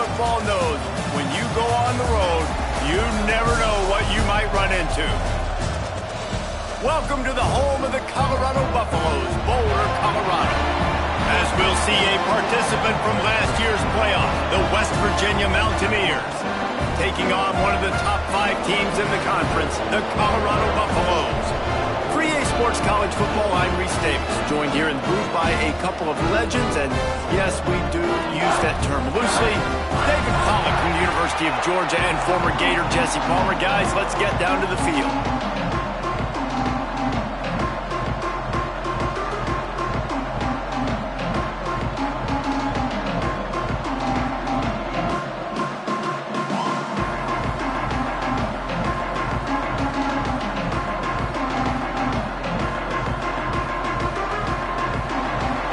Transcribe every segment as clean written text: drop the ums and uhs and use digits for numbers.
football knows when you go on the road, you never know what you might run into. Welcome to the home of the Colorado Buffaloes, Boulder, Colorado. As we'll see a participant from last year's playoff, the West Virginia Mountaineers, taking on one of the top 5 teams in the conference, the Colorado Buffaloes. For EA Sports College Football, I'm Reese Davis, joined here in the booth by a couple of legends, and yes, we do use that term loosely. David Pollack from the University of Georgia and former Gator Jesse Palmer. Guys, let's get down to the field.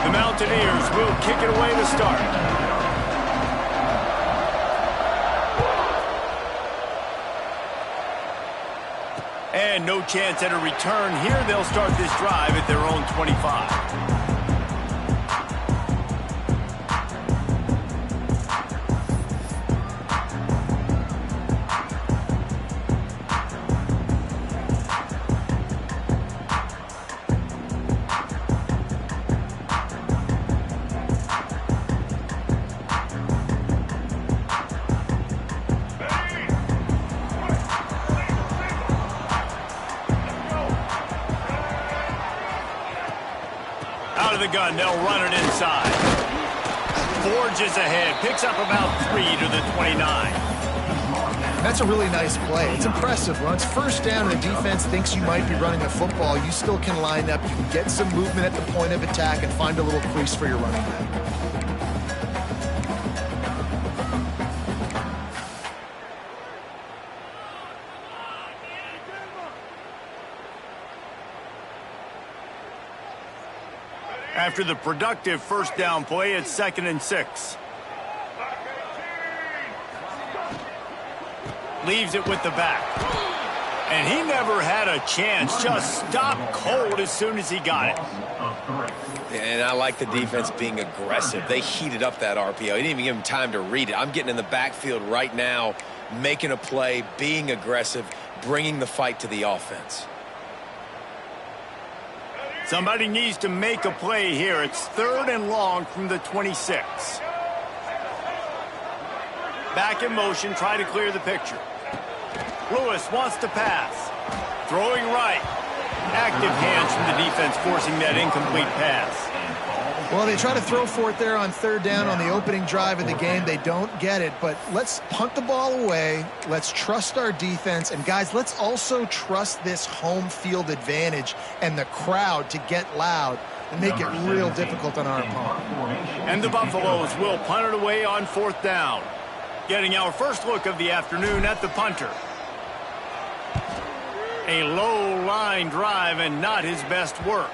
The Mountaineers will kick it away to start. And no chance at a return here. They'll start this drive at their own 25. Out of the gun, they'll run it inside. Forges ahead, picks up about 3 to the 29. That's a really nice play. It's impressive. When it's first down and the defense thinks you might be running the football, you still can line up. You can get some movement at the point of attack and find a little crease for your running back. After the productive first down play, it's 2nd and 6. Leaves it with the back. And he never had a chance. Just stopped cold as soon as he got it. And I like the defense being aggressive. They heated up that RPO. He didn't even give him time to read it. I'm getting in the backfield right now, making a play, being aggressive, bringing the fight to the offense. Somebody needs to make a play here. It's 3rd and long from the 26. Back in motion, try to clear the picture. Lewis wants to pass. Throwing right. Active hands from the defense forcing that incomplete pass. Well, they try to throw for it there on 3rd down on the opening drive of the game. They don't get it, but let's punt the ball away. Let's trust our defense. And, guys, let's also trust this home field advantage and the crowd to get loud and make it real difficult on our opponent. And the Buffaloes will punt it away on 4th down. Getting our first look of the afternoon at the punter. A low line drive and not his best work.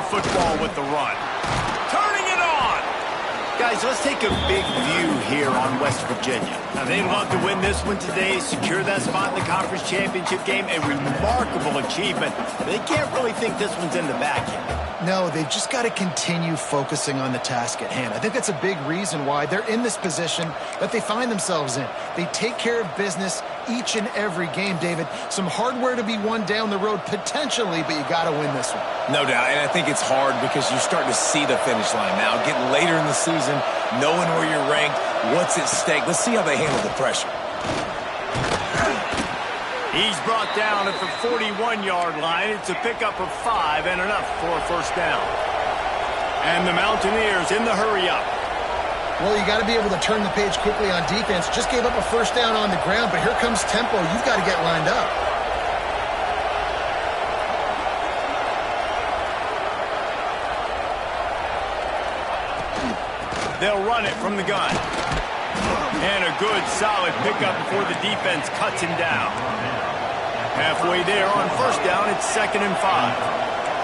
Football with the run. Turning it on! Guys, let's take a big view here on West Virginia. Now, they'd love to win this one today, secure that spot in the conference championship game. A remarkable achievement. They can't really think this one's in the back yet. No, they've just got to continue focusing on the task at hand. I think that's a big reason why they're in this position that they find themselves in. They take care of business each and every game, David. Some hardware to be won down the road potentially, but you got to win this one. No doubt, and I think it's hard because you're starting to see the finish line now. Getting later in the season, knowing where you're ranked, what's at stake. Let's see how they handle the pressure. He's brought down at the 41-yard line. It's a pickup of 5 and enough for a first down. And the Mountaineers in the hurry-up. Well, you got to be able to turn the page quickly on defense. Just gave up a first down on the ground, but here comes tempo. You've got to get lined up. They'll run it from the gun. And a good, solid pickup before the defense cuts him down. Halfway there on first down, it's 2nd and 5.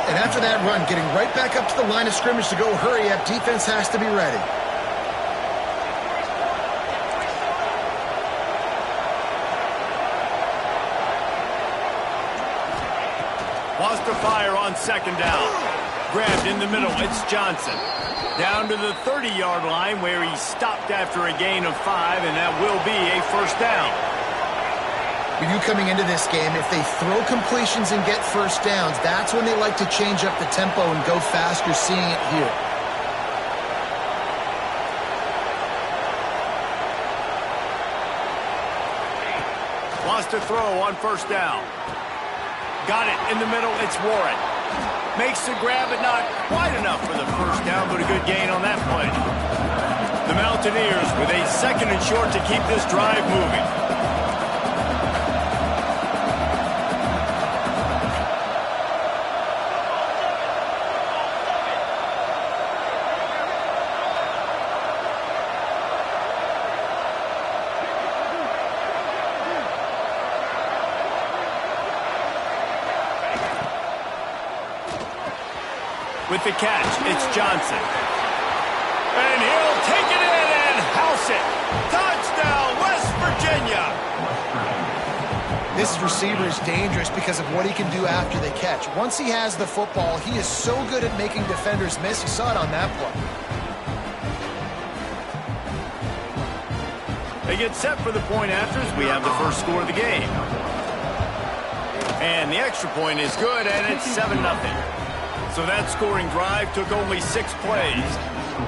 And after that run, getting right back up to the line of scrimmage to go hurry up, defense has to be ready. Wants to fire on 2nd down. Grabbed in the middle, it's Johnson. Down to the 30-yard line where he stopped after a gain of 5, and that will be a first down. We knew coming into this game, if they throw completions and get first downs, that's when they like to change up the tempo and go faster, seeing it here. Wants to throw on first down. Got it in the middle, it's Warren. Makes the grab, but not quite enough for the first down, but a good gain on that play. The Mountaineers with a 2nd and short to keep this drive moving. With the catch, it's Johnson. And he'll take it in and house it. Touchdown, West Virginia. This receiver is dangerous because of what he can do after the catch. Once he has the football, he is so good at making defenders miss. You saw it on that play. They get set for the point after as we have the first score of the game. And the extra point is good, and it's 7-0. So that scoring drive took only 6 plays.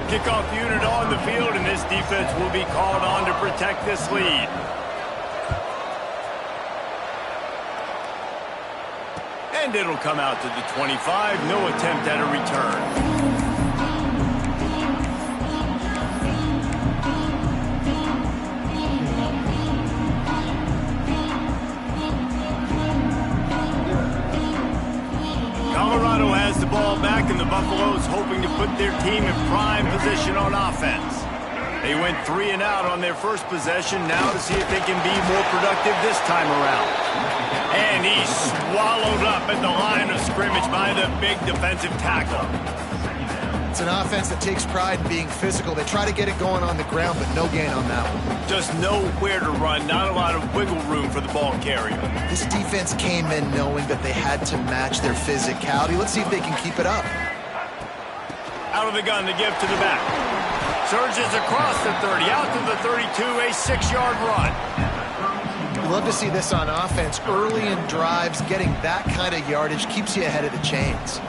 Kickoff unit on the field, and this defense will be called on to protect this lead. And it'll come out to the 25. No attempt at a return. Colorado has the ball back, and the Buffaloes hoping to put their team in prime position on offense. They went 3 and out on their first possession, now to see if they can be more productive this time around. And he's swallowed up at the line of scrimmage by the big defensive tackle. It's an offense that takes pride in being physical. They try to get it going on the ground, but no gain on that one. Just nowhere to run, not a lot of wiggle room for the ball carrier. This defense came in knowing that they had to match their physicality. Let's see if they can keep it up. Out of the gun to give to the back. Surges across the 30, out to the 32, a 6-yard run. You love to see this on offense. Early in drives, getting that kind of yardage keeps you ahead of the chains.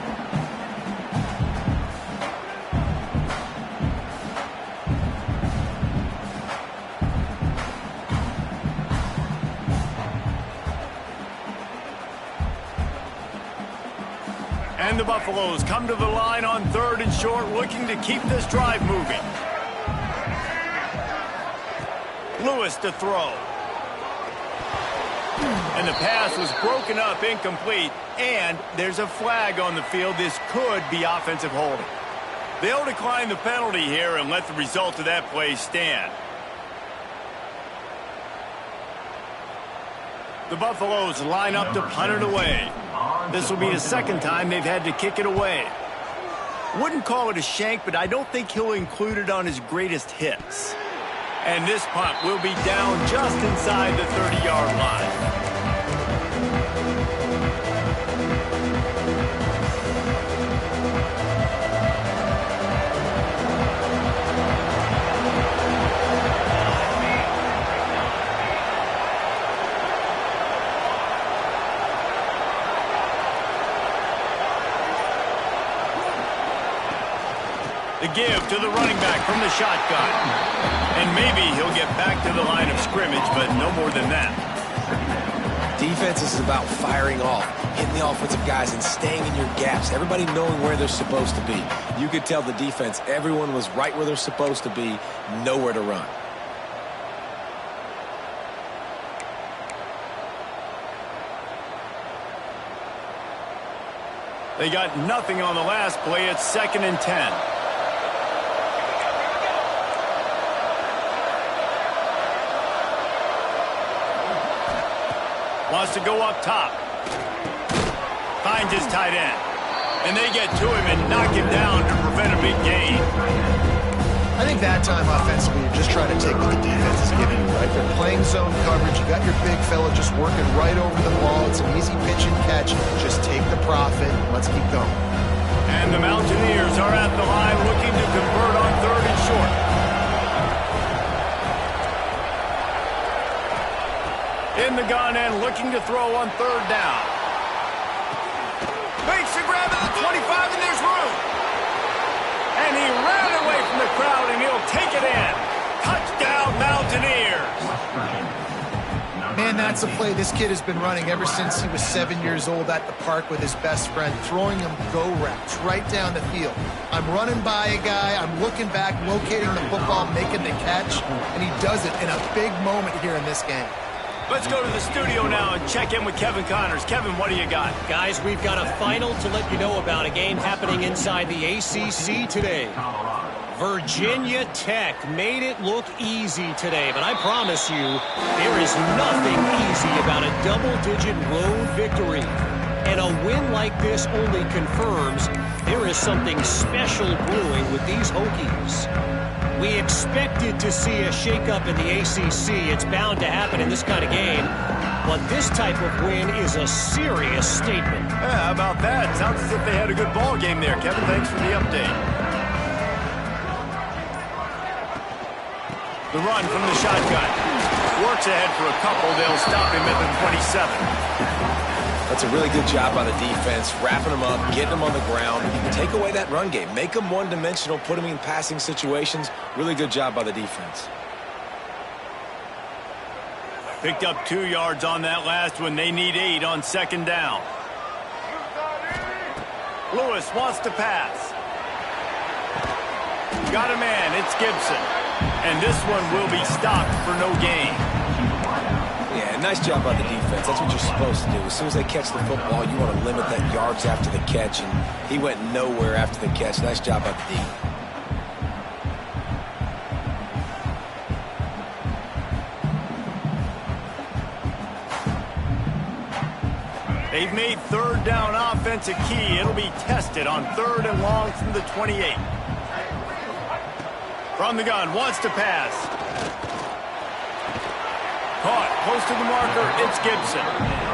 And the Buffaloes come to the line on 3rd and short, looking to keep this drive moving. Lewis to throw. And the pass was broken up, incomplete, and there's a flag on the field. This could be offensive holding. They'll decline the penalty here and let the result of that play stand. The Buffaloes line up to punt it away. This will be the 2nd time they've had to kick it away. Wouldn't call it a shank, but I don't think he'll include it on his greatest hits. And this punt will be down just inside the 30-yard line. The give to the running back from the shotgun. And maybe he'll get back to the line of scrimmage, but no more than that. Defense is about firing off, hitting the offensive guys and staying in your gaps. Everybody knowing where they're supposed to be. You could tell the defense, everyone was right where they're supposed to be, nowhere to run. They got nothing on the last play. It's 2nd and 10. Wants to go up top. Finds his tight end. And they get to him and knock him down to prevent a big gain. I think that time offensively, you're just trying to take what the defense is giving you, right? They're playing zone coverage. You got your big fella just working right over the ball. It's an easy pitch and catch. Just take the profit. Let's keep going. And the Mountaineers are at the line looking to convert on 3rd and short. In the gun and looking to throw on 3rd down. Makes the grab at the 25, and there's room. And he ran away from the crowd, and he'll take it in. Touchdown, Mountaineers. Man, that's a play this kid has been running ever since he was 7 years old at the park with his best friend, throwing him go routes right down the field. I'm running by a guy, I'm looking back, locating the football, making the catch, and he does it in a big moment here in this game. Let's go to the studio now and check in with Kevin Connors. Kevin, what do you got? Guys, we've got a final to let you know about, a game happening inside the ACC today. Virginia Tech made it look easy today, but I promise you, there is nothing easy about a double-digit road victory. And a win like this only confirms there is something special brewing with these Hokies. We expected to see a shakeup in the ACC. It's bound to happen in this kind of game. But this type of win is a serious statement. Yeah, how about that? Sounds as if they had a good ball game there. Kevin, thanks for the update. The run from the shotgun. Works ahead for a couple. They'll stop him at the 27. That's a really good job by the defense, wrapping them up, getting them on the ground. Take away that run game. Make them one-dimensional, put them in passing situations. Really good job by the defense. Picked up 2 yards on that last one. They need 8 on 2nd down. Lewis wants to pass. Got a man. It's Gibson. And this one will be stopped for no gain. Yeah, nice job by the defense. That's what you're supposed to do. As soon as they catch the football, you want to limit that yards after the catch, and he went nowhere after the catch. Nice job by the D. They've made 3rd down offense a key. It'll be tested on 3rd and long from the 28. From the gun, wants to pass. Caught, close to the marker, it's Gibson.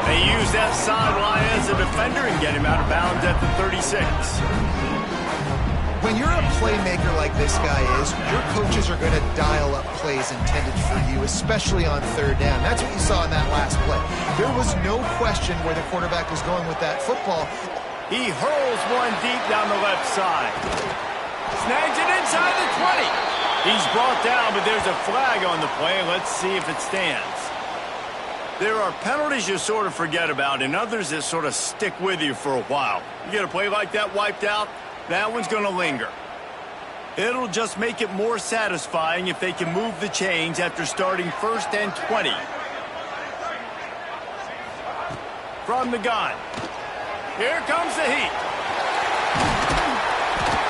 They use that sideline as a defender and get him out of bounds at the 36. When you're a playmaker like this guy is, your coaches are going to dial up plays intended for you, especially on 3rd down. That's what you saw in that last play. There was no question where the quarterback was going with that football. He hurls one deep down the left side. Snags it inside the 20. He's brought down, but there's a flag on the play. Let's see if it stands. There are penalties you sort of forget about and others that sort of stick with you for a while. You get a play like that wiped out, that one's going to linger. It'll just make it more satisfying if they can move the chains after starting 1st and 20. From the gun. Here comes the heat.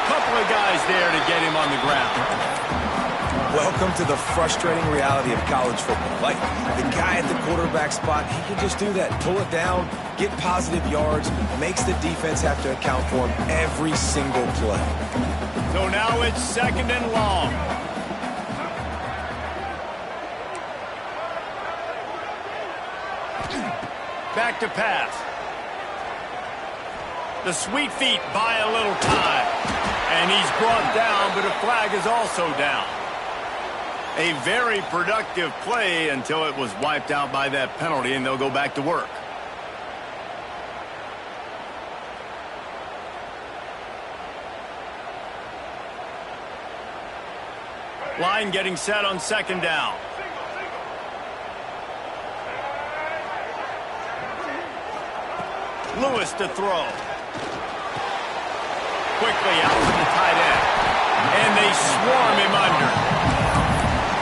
Couple of guys there to get him on the ground. Welcome to the frustrating reality of college football. Like, the guy at the quarterback spot, he can just do that. Pull it down, get positive yards, makes the defense have to account for him every single play. So now it's 2nd and long. Back to pass. The sweet feet buy a little time. And he's brought down, but a flag is also down. A very productive play until it was wiped out by that penalty, and they'll go back to work. Line getting set on 2nd down. Lewis to throw. Quickly out to the tight end. And they swarm him under.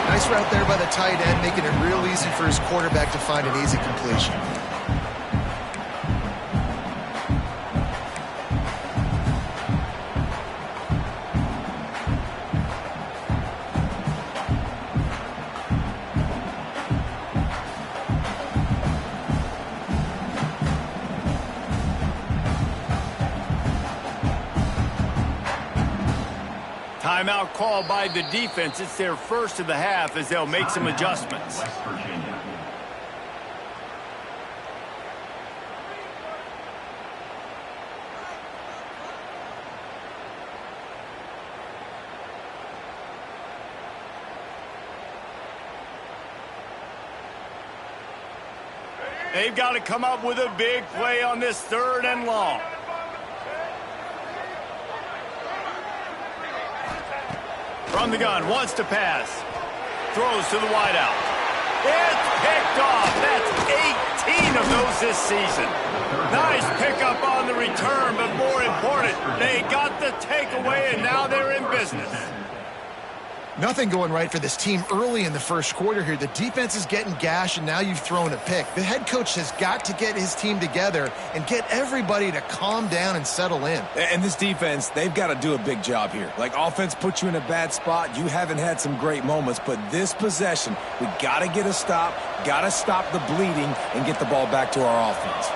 Nice route there by the tight end, making it real easy for his quarterback to find an easy completion. Timeout called by the defense. It's their first of the half as they'll make some adjustments. West Virginia. They've got to come up with a big play on this 3rd and long. From the gun, wants to pass. Throws to the wideout. It's picked off. That's 18 of those this season. Nice pickup on the return, but more important, they got the takeaway, and now they're in business. Nothing going right for this team early in the first quarter here. The defense is getting gashed, and now you've thrown a pick. The head coach has got to get his team together and get everybody to calm down and settle in. And this defense, they've got to do a big job here. Like, offense puts you in a bad spot. You haven't had some great moments, but this possession, we got to get a stop, got to stop the bleeding, and get the ball back to our offense.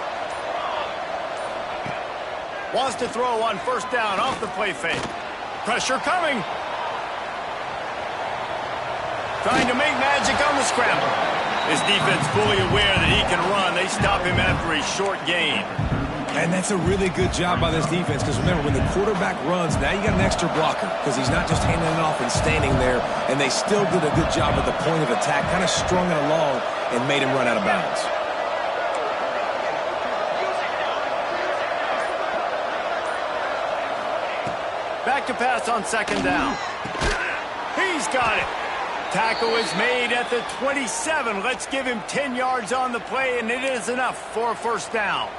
Wants to throw on 1st down off the play fake. Pressure coming. Trying to make magic on the scramble. His defense fully aware that he can run. They stop him after a short gain. And that's a really good job by this defense, because remember, when the quarterback runs, now you got an extra blocker, because he's not just handing it off and standing there, and they still did a good job at the point of attack, kind of strung it along and made him run out of bounds. Back to pass on 2nd down. He's got it. Tackle is made at the 27. Let's give him 10 yards on the play, and it is enough for a 1st down.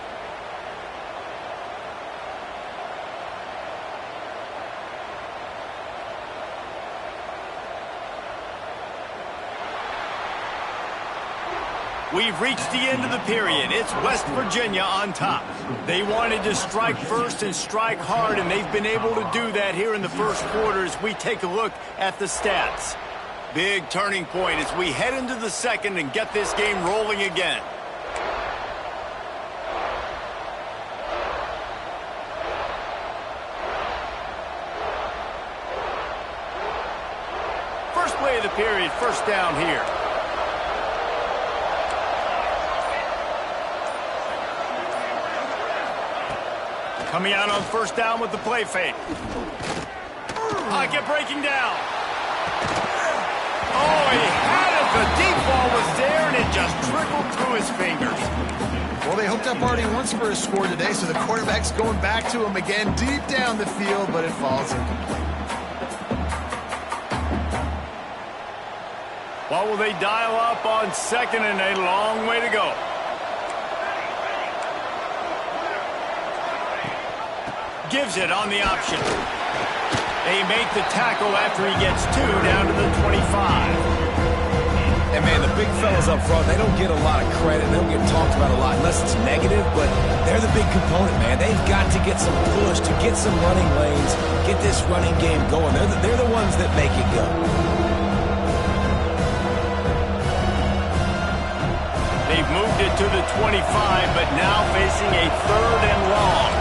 We've reached the end of the period. It's West Virginia on top. They wanted to strike first and strike hard, and they've been able to do that here in the first quarter as we take a look at the stats. Big turning point as we head into the 2nd and get this game rolling again. First play of the period, 1st down here. Coming out on 1st down with the play fake. Pocket breaking down. Oh, he had it. The deep ball was there, and it just trickled through his fingers. Well, they hooked up already once for a score today, so the quarterback's going back to him again deep down the field, but it falls incomplete. What will they dial up on 2nd, and a long way to go? Gives it on the option. They make the tackle after he gets 2 down to the 25. And, man, the big fellas up front, they don't get a lot of credit. They don't get talked about a lot unless it's negative, but they're the big component, man. They've got to get some push, to get some running lanes, get this running game going. They're the ones that make it go. They've moved it to the 25, but now facing a 3rd and long.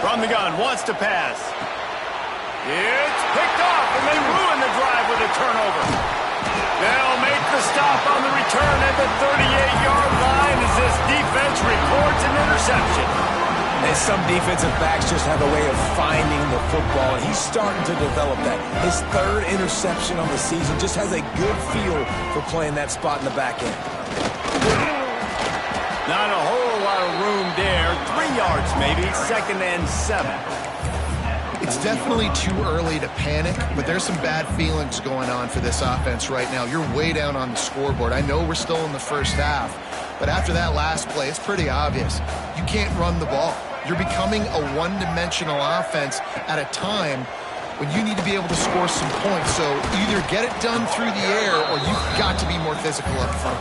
From the gun, wants to pass. It's picked off, and they ruin the drive with a turnover. They'll make the stop on the return at the 38-yard line as this defense records an interception. And some defensive backs just have a way of finding the football, and he's starting to develop that. His 3rd interception on the season, just has a good feel for playing that spot in the back end. Not a whole lot of room there. 3 yards maybe, 2nd and 7. It's definitely too early to panic, but there's some bad feelings going on for this offense right now. You're way down on the scoreboard. I know we're still in the first half, but after that last play, it's pretty obvious. You can't run the ball. You're becoming a one-dimensional offense at a time when you need to be able to score some points. So either get it done through the air or you've got to be more physical up front.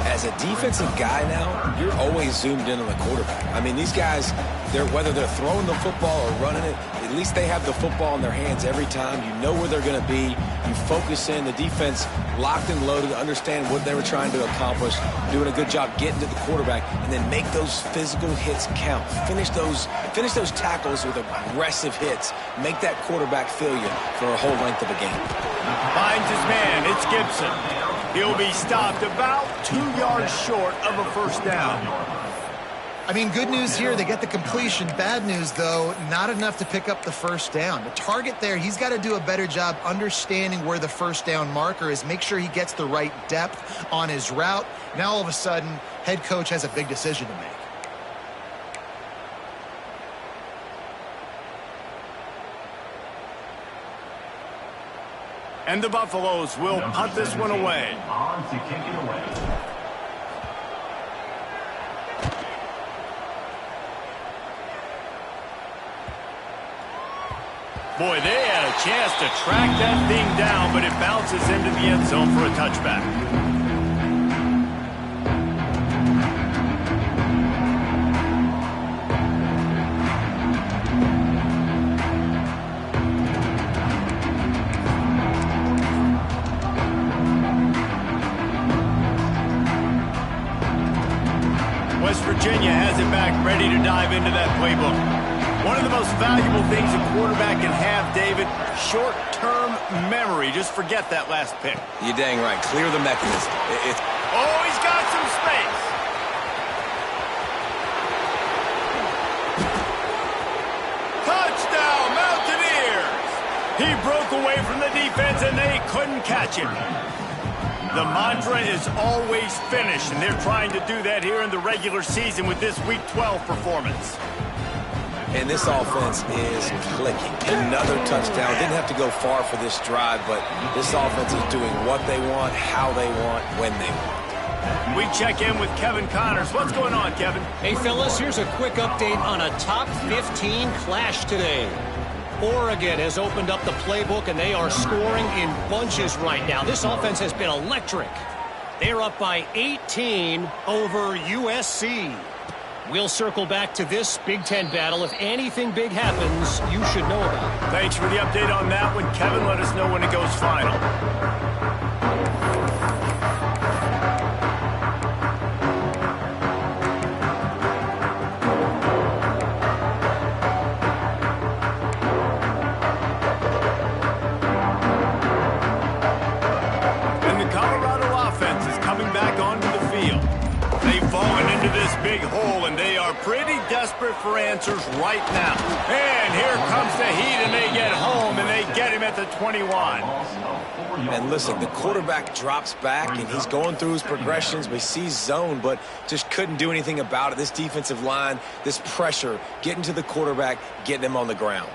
As a defensive guy now, you're always zoomed in on the quarterback. I mean, these guys, whether they're throwing the football or running it, at least they have the football in their hands every time. You know where they're going to be. You focus in. The defense locked and loaded, understand what they were trying to accomplish, doing a good job getting to the quarterback, and then make those physical hits count. Finish those tackles with aggressive hits. Make that quarterback feel you for a whole length of a game. Finds his man. It's Gibson. He'll be stopped about 2 yards short of a first down. I mean, good news here, they get the completion. Bad news, though, not enough to pick up the first down. The target there, he's got to do a better job understanding where the first down marker is, make sure he gets the right depth on his route. Now, all of a sudden, head coach has a big decision to make. And the Buffaloes will punt this one away. On to kick it away. Boy, they had a chance to track that thing down, but it bounces into the end zone for a touchback. West Virginia has it back, ready to dive into that playbook. One of the most valuable things a quarterback can have, David, short-term memory. Just forget that last pick. You're dang right. Clear the mechanism. Oh, he's got some space. Touchdown, Mountaineers! He broke away from the defense, and they couldn't catch him. The mantra is always finish, and they're trying to do that here in the regular season with this Week 12 performance. And this offense is clicking. Another touchdown. Didn't have to go far for this drive, but this offense is doing what they want, how they want, when they want. We check in with Kevin Connors. What's going on, Kevin? Hey, fellas, here's a quick update on a top 15 clash today. Oregon has opened up the playbook, and they are scoring in bunches right now. This offense has been electric. They're up by 18 over USC. We'll circle back to this Big Ten battle. If anything big happens, you should know about it. Thanks for the update on that one, Kevin. Let us know when it goes final. And the Colorado offense is coming back onto the field. They've fallen into this big hole, and they are pretty desperate for answers right now. And here comes the heat, and they get home, and they get him at the 21. And listen, the quarterback drops back, and he's going through his progressions. We see zone, but just couldn't do anything about it. This defensive line, this pressure, getting to the quarterback, getting him on the ground.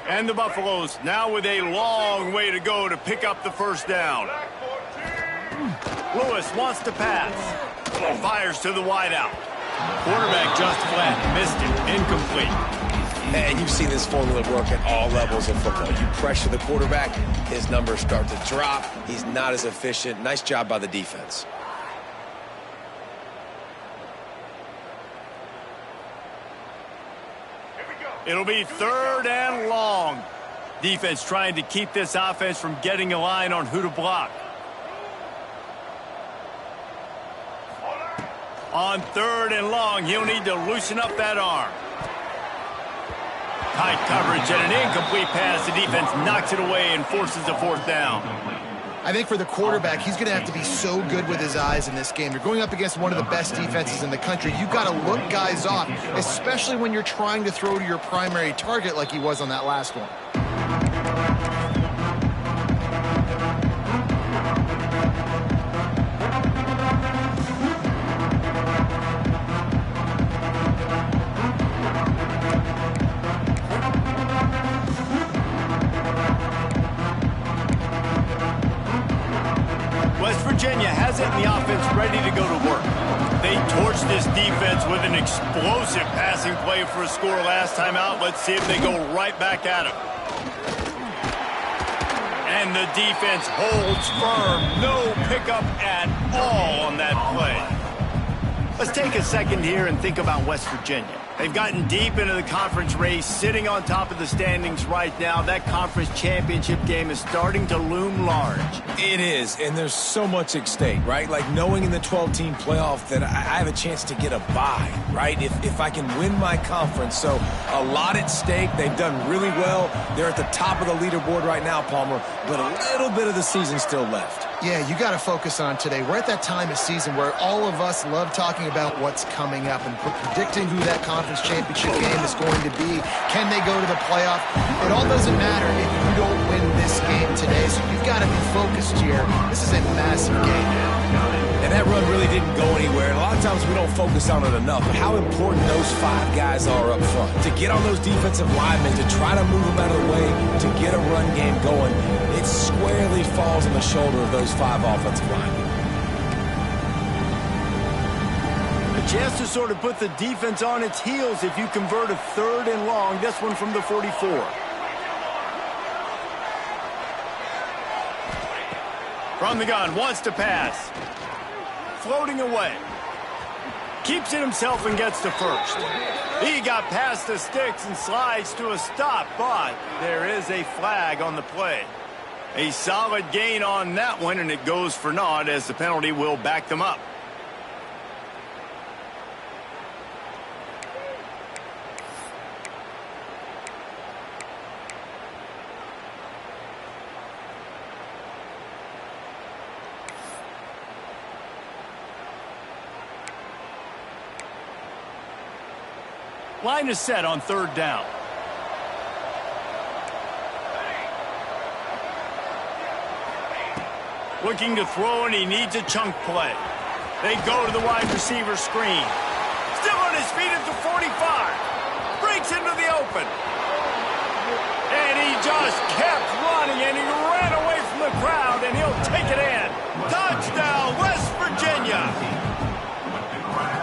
And the Buffaloes now with a long way to go to pick up the first down. Lewis wants to pass. Fires to the wideout. Quarterback just flat. Missed it. Incomplete. And you've seen this formula work at all levels of football. You pressure the quarterback, his numbers start to drop. He's not as efficient. Nice job by the defense. It'll be 3rd and long. Defense trying to keep this offense from getting a line on who to block. On 3rd and long, he'll need to loosen up that arm. Tight coverage and an incomplete pass. The defense knocks it away and forces a 4th down. I think for the quarterback, he's going to have to be so good with his eyes in this game. You're going up against one of the best defenses in the country. You've got to look guys off, especially when you're trying to throw to your primary target like he was on that last one. Virginia has it in the offense ready to go to work. They torched this defense with an explosive passing play for a score last time out. Let's see if they go right back at him. And the defense holds firm. No pickup at all on that play. Let's take a second here and think about West Virginia. They've gotten deep into the conference race, sitting on top of the standings right now. That conference championship game is starting to loom large. It is, and there's so much at stake, right? Like knowing in the 12-team playoff that I have a chance to get a bye, right? If I can win my conference. So a lot at stake. They've done really well. They're at the top of the leaderboard right now, Palmer, but a little bit of the season still left. Yeah, you got to focus on today. We're at that time of season where all of us love talking about what's coming up and predicting who that conference championship game is going to be. Can they go to the playoff? It all doesn't matter if you don't win this game today, so you've got to be focused here. This is a massive game now. And that run really didn't go anywhere. And a lot of times we don't focus on it enough. But how important those 5 guys are up front. To get on those defensive linemen, to try to move them out of the way, to get a run game going, it squarely falls on the shoulder of those 5 offensive linemen. A chance to sort of put the defense on its heels if you convert a 3rd and long. This one from the 44. From the gun, wants to pass. Floating away. Keeps it himself and gets to first. He got past the sticks and slides to a stop, but there is a flag on the play. A solid gain on that one, and it goes for naught as the penalty will back them up. Line is set on 3rd down. Looking to throw, and he needs a chunk play. They go to the wide receiver screen. Still on his feet at the 45. Breaks into the open. And he just kept running, and he ran away from the crowd, and he'll take it in. Touchdown, West Virginia.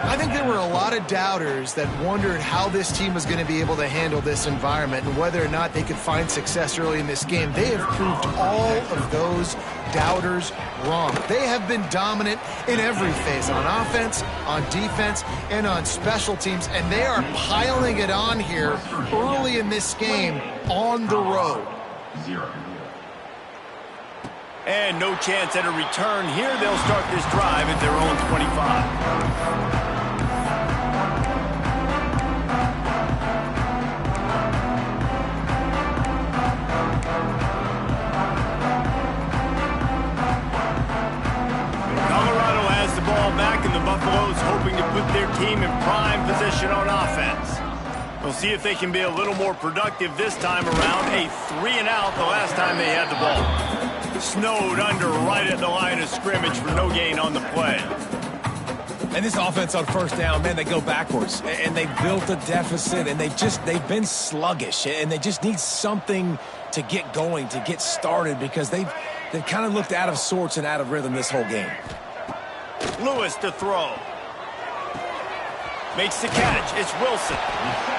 I think there were a lot of doubters that wondered how this team was going to be able to handle this environment and whether or not they could find success early in this game. They have proved all of those doubters wrong. They have been dominant in every phase, on offense, on defense, and on special teams, and they are piling it on here early in this game on the road. And no chance at a return here. They'll start this drive at their own 25. Back, and the Buffaloes hoping to put their team in prime position on offense. We'll see if they can be a little more productive this time around. A 3-and-out the last time they had the ball. Snowed under right at the line of scrimmage for no gain on the play. And this offense on 1st down, man, they go backwards. And they built a deficit, and they've been sluggish. And they just need something to get going, to get started, because they've kind of looked out of sorts and out of rhythm this whole game. Lewis to throw. Makes the catch. It's Wilson.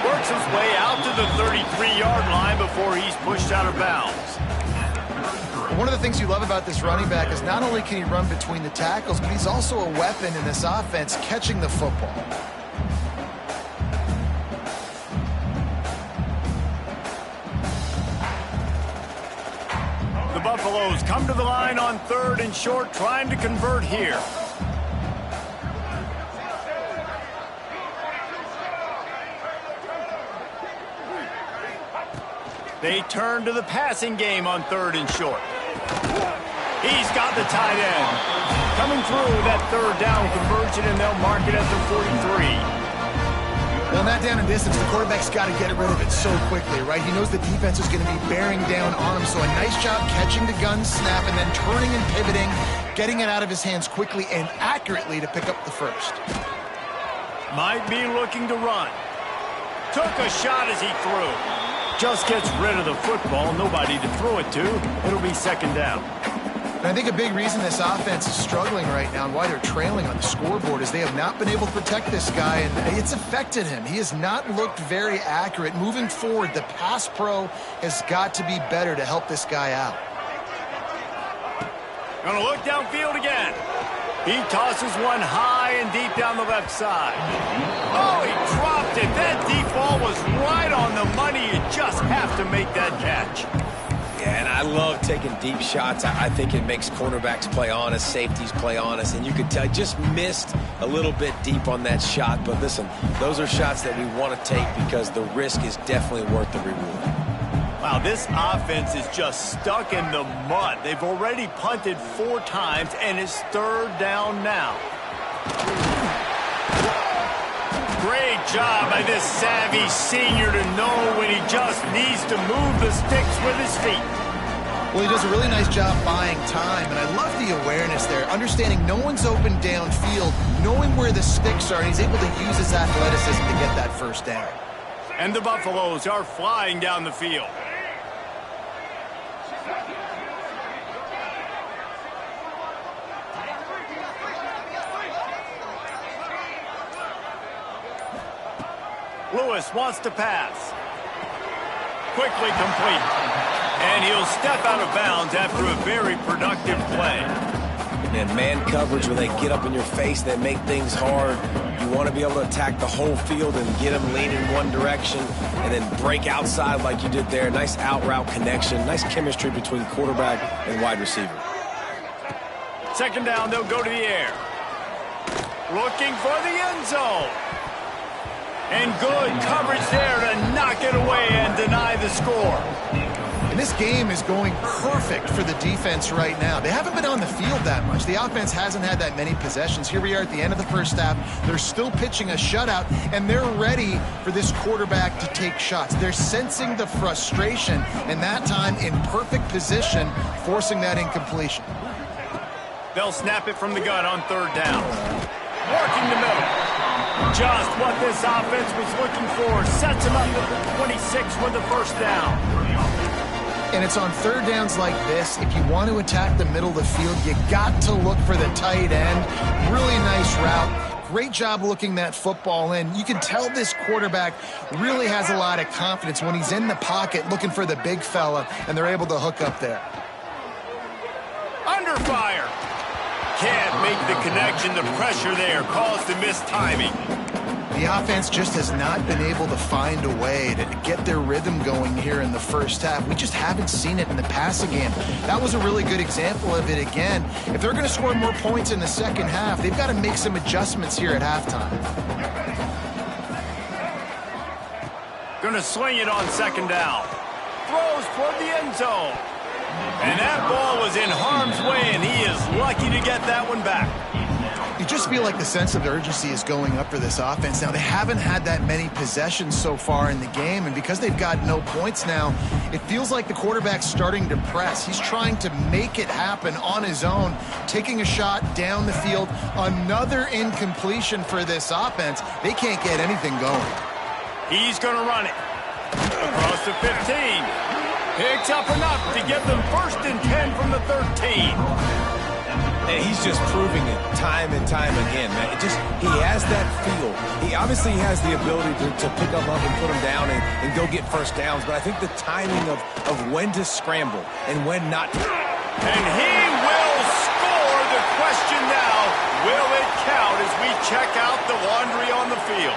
Works his way out to the 33-yard line before he's pushed out of bounds. One of the things you love about this running back is not only can he run between the tackles, but he's also a weapon in this offense catching the football. The Buffaloes come to the line on 3rd and short, trying to convert here. They turn to the passing game on 3rd and short. He's got the tight end. Coming through that 3rd down conversion, and they'll mark it at the 43. Well, that down and distance, the quarterback's got to get rid of it so quickly, right? He knows the defense is going to be bearing down on him, so a nice job catching the gun snap and then turning and pivoting, getting it out of his hands quickly and accurately to pick up the first. Might be looking to run. Took a shot as he threw. Just gets rid of the football. Nobody to throw it to. It'll be 2nd down. And I think a big reason this offense is struggling right now and why they're trailing on the scoreboard is they have not been able to protect this guy, and it's affected him. He has not looked very accurate. Moving forward, the pass pro has got to be better to help this guy out. Gonna look downfield again. He tosses one high and deep down the left side. Oh, he dropped it. That deep ball was right on the money. You just have to make that catch. Yeah, and I love taking deep shots. I think it makes cornerbacks play honest, safeties play honest, and you could tell just missed a little bit deep on that shot. But listen, those are shots that we want to take because the risk is definitely worth the reward. Wow, this offense is just stuck in the mud. They've already punted 4 times, and it's 3rd down now. Great job by this savvy senior to know when he just needs to move the sticks with his feet. Well, he does a really nice job buying time, and I love the awareness there, understanding no one's open downfield, knowing where the sticks are, and he's able to use his athleticism to get that 1st down. And the Buffaloes are flying down the field. Lewis wants to pass. Quickly complete. And he'll step out of bounds after a very productive play. And man coverage, when they get up in your face, they make things hard. You want to be able to attack the whole field and get them leaning one direction and then break outside like you did there. Nice out route connection. Nice chemistry between quarterback and wide receiver. 2nd down, they'll go to the air. Looking for the end zone. And good coverage there to knock it away and deny the score. And this game is going perfect for the defense right now. They haven't been on the field that much. The offense hasn't had that many possessions. Here we are at the end of the 1st half. They're still pitching a shutout, and they're ready for this quarterback to take shots. They're sensing the frustration, and that time in perfect position, forcing that incompletion. They'll snap it from the gun on 3rd down. Working the middle. Just what this offense was looking for. Sets him up at the 26 with the 1st down. And it's on 3rd downs like this. If you want to attack the middle of the field, you got to look for the tight end. Really nice route. Great job looking that football in. You can tell this quarterback really has a lot of confidence when he's in the pocket looking for the big fella, and they're able to hook up there. Under fire. Can't make the connection. The pressure there caused the missed timing. The offense just has not been able to find a way to get their rhythm going here in the 1st half. We just haven't seen it in the passing game. That was a really good example of it again. If they're going to score more points in the 2nd half, they've got to make some adjustments here at halftime. Going to swing it on 2nd down. Throws toward the end zone. And that ball was in harm's way, and he is lucky to get that one back. You just feel like the sense of urgency is going up for this offense. Now, they haven't had that many possessions so far in the game, and because they've got no points now, it feels like the quarterback's starting to press. He's trying to make it happen on his own, taking a shot down the field. Another incompletion for this offense. They can't get anything going. He's going to run it. Across the 15. Picks up enough to give them 1st and 10 from the 13. And he's just proving it time and time again, man. He has that feel. He obviously has the ability to pick them up and put them down and go get 1st downs. But I think the timing of when to scramble and when not to. And he will score. The question now, will it count as we check out the laundry on the field?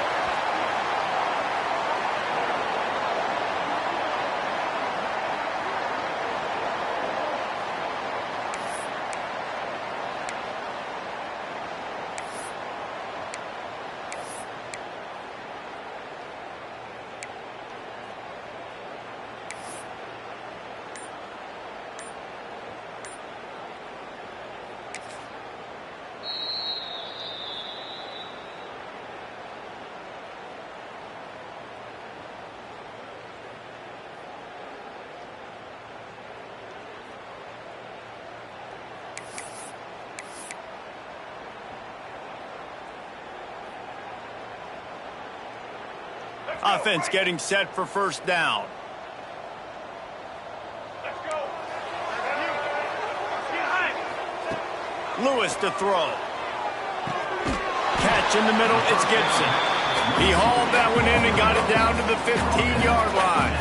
Offense getting set for 1st down. Lewis to throw. Catch in the middle, it's Gibson. He hauled that one in and got it down to the 15-yard line.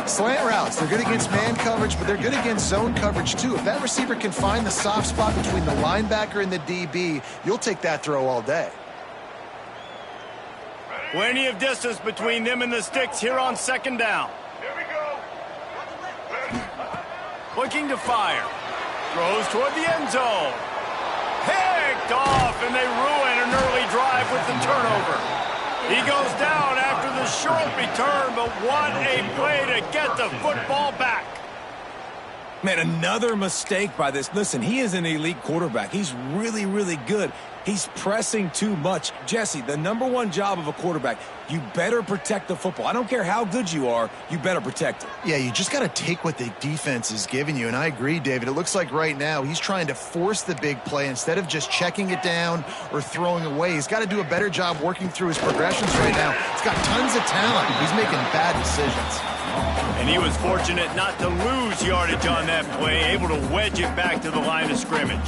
Slant routes, they're good against man coverage, but they're good against zone coverage too. If that receiver can find the soft spot between the linebacker and the DB, you'll take that throw all day. Plenty of distance between them and the sticks here on second down. Here we go. Looking to fire. Throws toward the end zone. Picked off, and they ruin an early drive with the turnover. He goes down after the short return, but what a play to get the football back. Man, another mistake by this. Listen, he is an elite quarterback. He's really, really good. He's pressing too much. Jesse, the number one job of a quarterback, you better protect the football. I don't care how good you are, you better protect it. Yeah, you just got to take what the defense is giving you, and I agree, David. It looks like right now he's trying to force the big play instead of just checking it down or throwing away. He's got to do a better job working through his progressions right now. He's got tons of talent. He's making bad decisions. And he was fortunate not to lose yardage on that play, able to wedge it back to the line of scrimmage.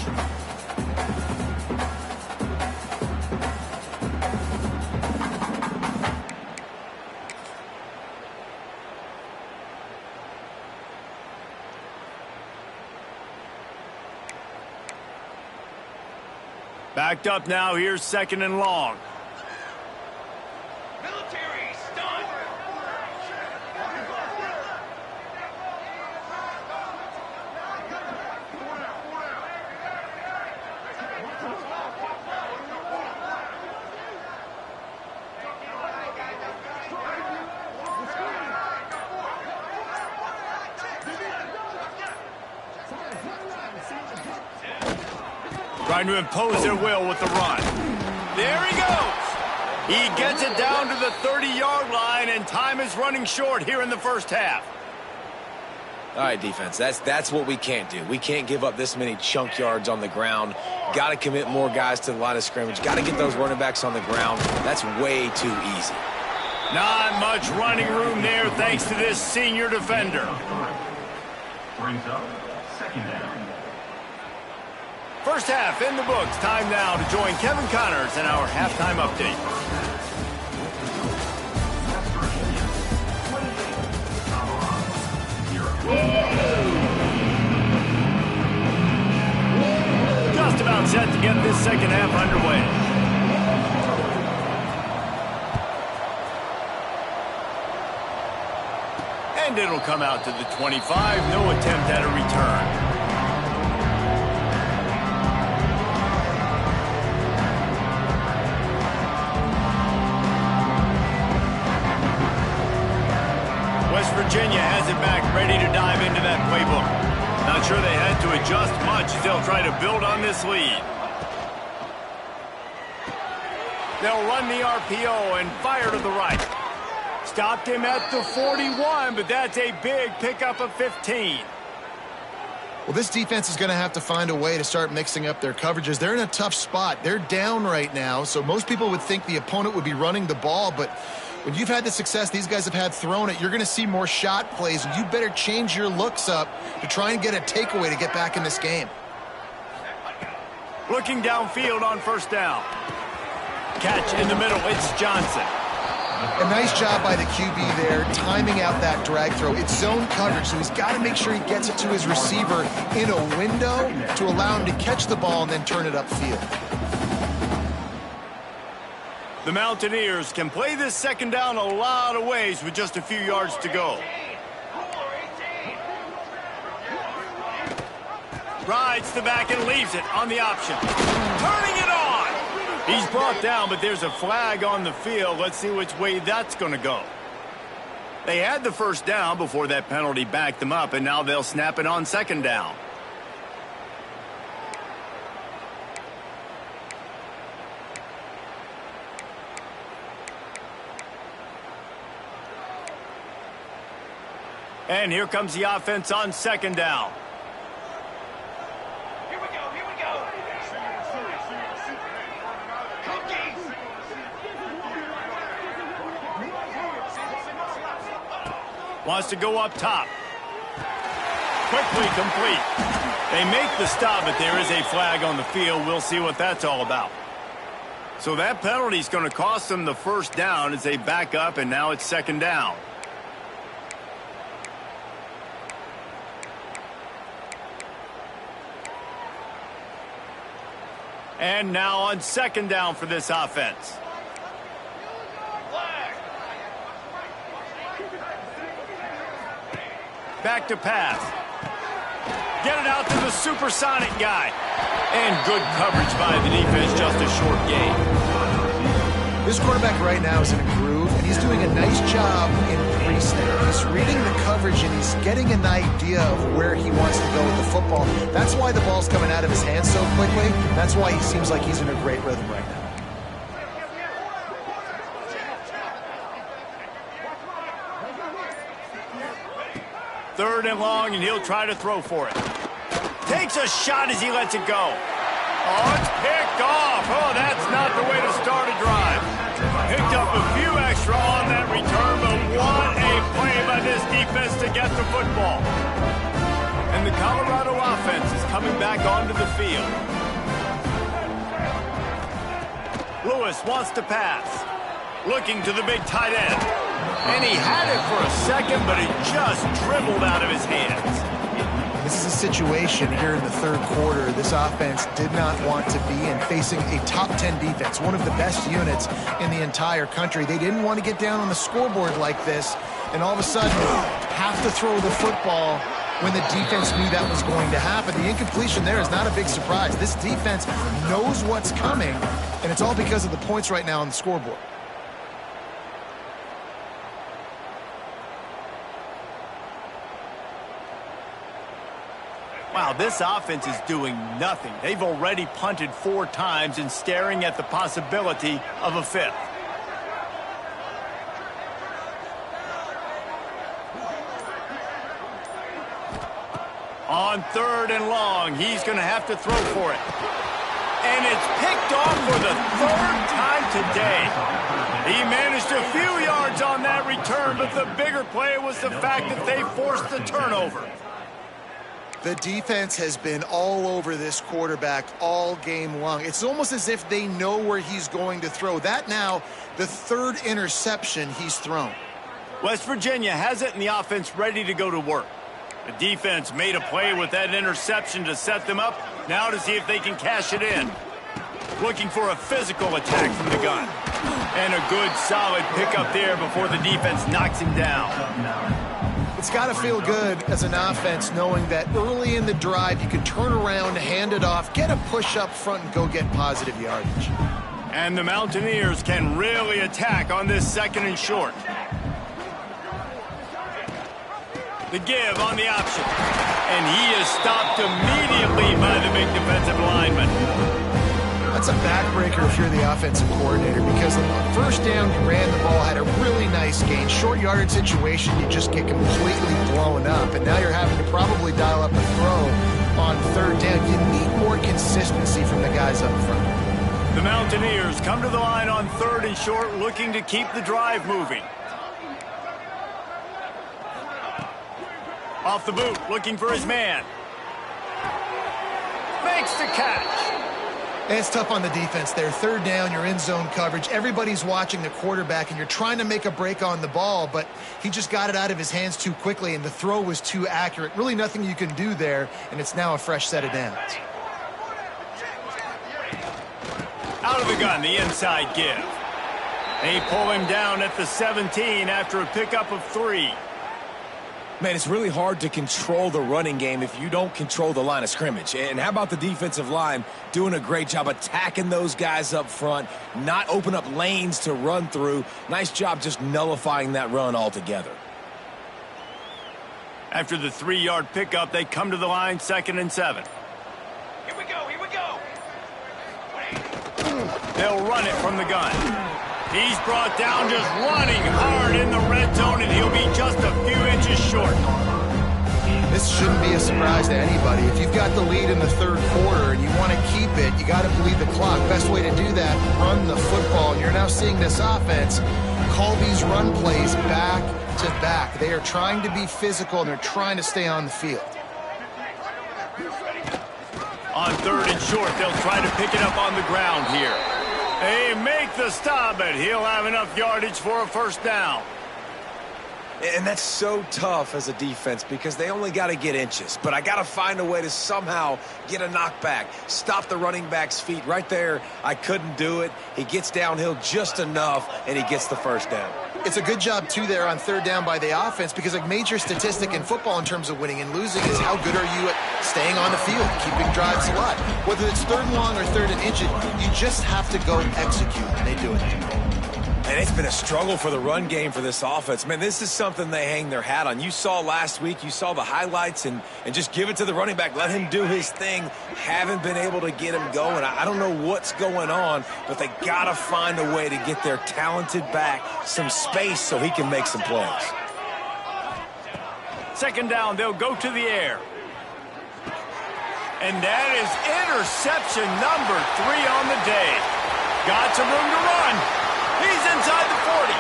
Backed up now, here's second and long. Military stunt. Trying to impose their will with the run. There he goes. He gets it down to the 30-yard line, and time is running short here in the first half. All right, defense, that's what we can't do. We can't give up this many chunk yards on the ground. Got to commit more guys to the line of scrimmage. Got to get those running backs on the ground. That's way too easy. Not much running room there thanks to this senior defender. Brings up second down. First half in the books. Time now to join Kevin Connors in our halftime update. Just about set to get this second half underway. And it'll come out to the 25. No attempt at a return. West Virginia has it back, ready to dive into that playbook. Not sure they had to adjust much as they'll try to build on this lead. They'll run the RPO and fire to the right. Stopped him at the 41, but that's a big pickup of 15. Well, this defense is going to have to find a way to start mixing up their coverages. They're in a tough spot. They're down right now, so most people would think the opponent would be running the ball, but when you've had the success these guys have had throwing it, you're going to see more shot plays, and you better change your looks up to try and get a takeaway to get back in this game. Looking downfield on first down. Catch in the middle, it's Johnson. A nice job by the QB there, timing out that drag throw. It's zone coverage, so he's got to make sure he gets it to his receiver in a window to allow him to catch the ball and then turn it upfield. The Mountaineers can play this second down a lot of ways with just a few yards to go. Rides the back and leaves it on the option. Turning it on! He's brought down, but there's a flag on the field. Let's see which way that's going to go. They had the first down before that penalty backed them up, and now they'll snap it on second down. And here comes the offense on second down. Here we go, here we go. Wants to go up top. Quickly complete. They make the stop, but there is a flag on the field. We'll see what that's all about. So that penalty is going to cost them the first down as they back up, and now it's second down. And now on second down for this offense. Back to pass. Get it out to the supersonic guy. And good coverage by the defense, just a short gain. This quarterback right now is in a groove, and he's doing a nice job in pre-snap. He's reading the coverage, and he's getting an idea of where he wants to go with the football. That's why the ball's coming out of his hands so quickly. That's why he seems like he's in a great rhythm right now. Third and long, and he'll try to throw for it. Takes a shot as he lets it go. Oh, it's picked off. Oh, that's not the way to start a drive. Picked up a few extra on that return, but what a play by this defense to get the football. And the Colorado offense is coming back onto the field. Lewis wants to pass. Looking to the big tight end. And he had it for a second, but it just dribbled out of his hands. This is a situation here in the third quarter this offense did not want to be in, facing a top 10 defense, one of the best units in the entire country. They didn't want to get down on the scoreboard like this, and all of a sudden have to throw the football when the defense knew that was going to happen. The incompletion there is not a big surprise. This defense knows what's coming, and it's all because of the points right now on the scoreboard. Wow, this offense is doing nothing. They've already punted 4 times and staring at the possibility of a 5th. On third and long, he's going to have to throw for it. And it's picked off for the 3rd time today. He managed a few yards on that return, but the bigger play was the fact that they forced the turnover. The defense has been all over this quarterback all game long. It's almost as if they know where he's going to throw. That now, the 3rd interception he's thrown. West Virginia has it in the offense ready to go to work. The defense made a play with that interception to set them up. Now to see if they can cash it in. Looking for a physical attack from the gun. And a good solid pickup there before the defense knocks him down. It's got to feel good as an offense knowing that early in the drive you can turn around, hand it off, get a push up front, and go get positive yardage. And the Mountaineers can really attack on this 2nd and short. The give on the option. And he is stopped immediately by the big defensive lineman. That's a backbreaker if you're the offensive coordinator, because on the first down you ran the ball, had a really nice gain. Short yardage situation, you just get completely blown up, and now you're having to probably dial up a throw on 3rd down. You need more consistency from the guys up front. The Mountaineers come to the line on 3rd and short, looking to keep the drive moving. Off the boot, looking for his man. Makes the catch. And it's tough on the defense there. 3rd down, you're in zone coverage. Everybody's watching the quarterback, and you're trying to make a break on the ball, but he just got it out of his hands too quickly, and the throw was too accurate. Really nothing you can do there, and it's now a fresh set of downs. Out of the gun, the inside give. They pull him down at the 17 after a pickup of 3. Man, it's really hard to control the running game if you don't control the line of scrimmage. And how about the defensive line doing a great job attacking those guys up front, not open up lanes to run through. Nice job just nullifying that run altogether. After the 3-yard pickup, they come to the line 2nd and 7. Here we go, here we go. They'll run it from the gun. He's brought down just running hard in the red zone, and he'll be just a few inches short. This shouldn't be a surprise to anybody. If you've got the lead in the 3rd quarter and you want to keep it, you got to bleed the clock. Best way to do that, run the football. And you're now seeing this offense call these run plays back to back. They are trying to be physical, and they're trying to stay on the field. On 3rd and short, they'll try to pick it up on the ground here. They make the stop, but he'll have enough yardage for a 1st down. And that's so tough as a defense because they only got to get inches. But I got to find a way to somehow get a knockback, stop the running back's feet. Right there, I couldn't do it. He gets downhill just enough, and he gets the first down. It's a good job, too, there on third down by the offense because a major statistic in football in terms of winning and losing is how good are you at staying on the field, keeping drives alive. Whether it's third and long or third and inches, you just have to go execute, and they do it. And it's been a struggle for the run game for this offense. Man, this is something they hang their hat on. You saw last week, you saw the highlights, and just give it to the running back. Let him do his thing. Haven't been able to get him going. I don't know what's going on, but they got to find a way to get their talented back some space so he can make some plays. Second down, they'll go to the air. And that is interception number 3 on the day. Got some room to run. He's inside the 40.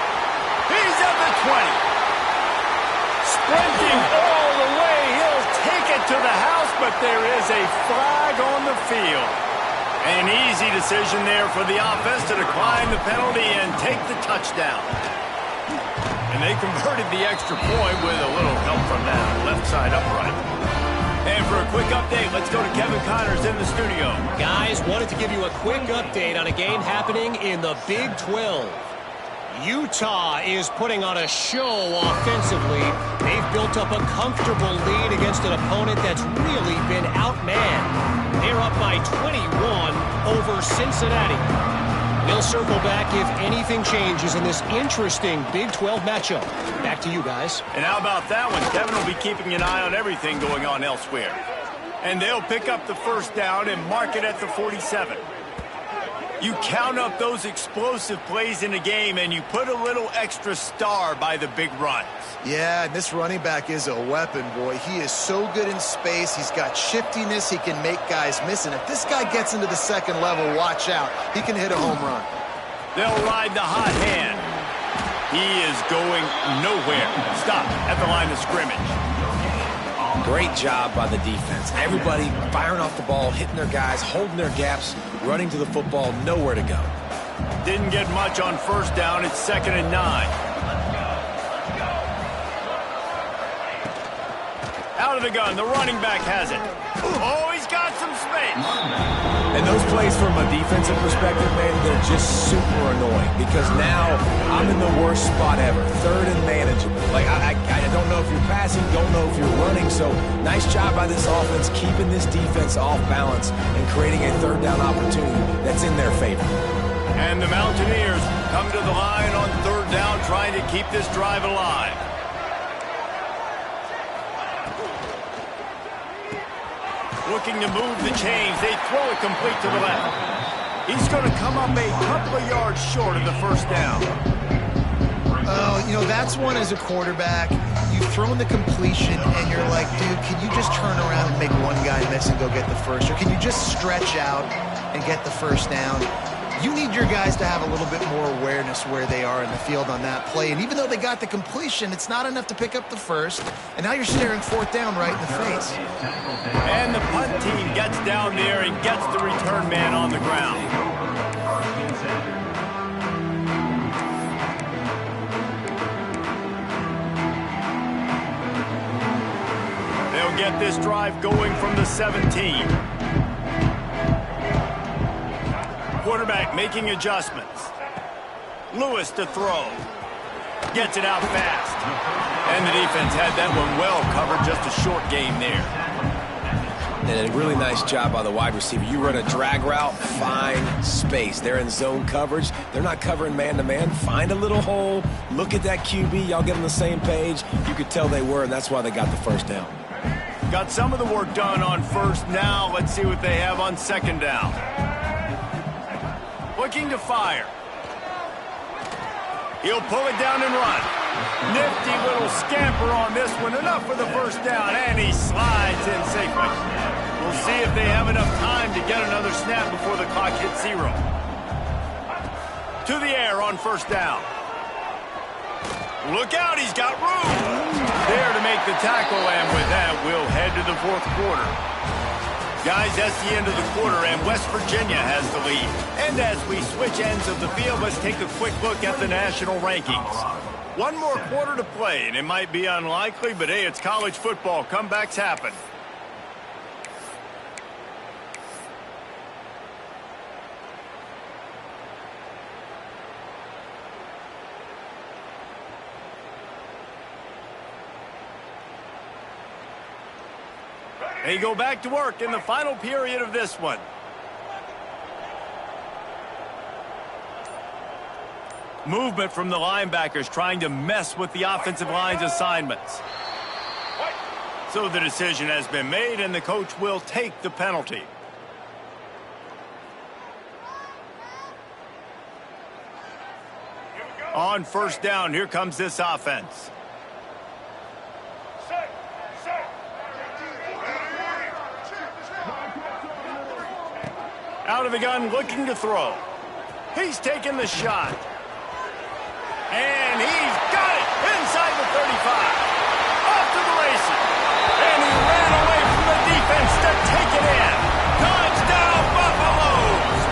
He's at the 20. Sprinting all the way. He'll take it to the house, but there is a flag on the field. An easy decision there for the offense to decline the penalty and take the touchdown. And they converted the extra point with a little help from that left side upright. And for a quick update, let's go to Kevin Connors in the studio. Guys, wanted to give you a quick update on a game happening in the Big 12. Utah is putting on a show offensively. They've built up a comfortable lead against an opponent that's really been outmanned. They're up by 21 over Cincinnati. We'll circle back if anything changes in this interesting Big 12 matchup. Back to you guys. And how about that one? Kevin will be keeping an eye on everything going on elsewhere. And they'll pick up the first down and mark it at the 47. You count up those explosive plays in a game and you put a little extra star by the big runs. Yeah, and this running back is a weapon, boy. He is so good in space. He's got shiftiness. He can make guys miss. And if this guy gets into the second level, watch out. He can hit a home run. They'll ride the hot hand. He is going nowhere. Stop at the line of scrimmage. Great job by the defense. Everybody firing off the ball, hitting their guys, holding their gaps, running to the football, nowhere to go. Didn't get much on first down. It's 2nd and 9. Out of the gun. The running back has it. Oh, he's got some space. And those plays from a defensive perspective, man, they're just super annoying because now I'm in the worst spot ever. Third and manageable. Like, I don't know if you're passing, don't know if you're running. So nice job by this offense keeping this defense off balance and creating a third down opportunity that's in their favor. And the Mountaineers come to the line on third down trying to keep this drive alive. Looking to move the chains. They throw it complete to the left. He's going to come up a couple of yards short of the first down. Oh, you know, that's one as a quarterback. You've thrown the completion, and you're like, dude, can you just turn around and make one guy miss and go get the first? Or can you just stretch out and get the first down? You need your guys to have a little bit more awareness where they are in the field on that play. And even though they got the completion, it's not enough to pick up the first. And now you're staring fourth down right in the face. And the punt team gets down there and gets the return man on the ground. They'll get this drive going from the 17. Quarterback making adjustments. Lewis to throw. Gets it out fast. And the defense had that one well covered. Just a short game there. And a really nice job by the wide receiver. You run a drag route, find space. They're in zone coverage. They're not covering man-to-man. Find a little hole. Look at that QB. Y'all get on the same page. You could tell they were, and that's why they got the first down. Got some of the work done on first. Now let's see what they have on second down. Looking to fire. He'll pull it down and run. Nifty little scamper on this one. Enough for the first down, and he slides in safely. We'll see if they have enough time to get another snap before the clock hits 0. To the air on first down. Look out, he's got room. There to make the tackle, and with that, we'll head to the fourth quarter. Guys, that's the end of the quarter, and West Virginia has the lead. And as we switch ends of the field, let's take a quick look at the national rankings. One more quarter to play, and it might be unlikely, but hey, it's college football. Comebacks happen. They go back to work in the final period of this one. Movement from the linebackers trying to mess with the offensive line's assignments. So the decision has been made, and the coach will take the penalty. On first down, here comes this offense. Out of the gun, looking to throw. He's taking the shot. And he's got it inside the 35. Off to the races. And he ran away from the defense to take it in. Touchdown, Buffaloes!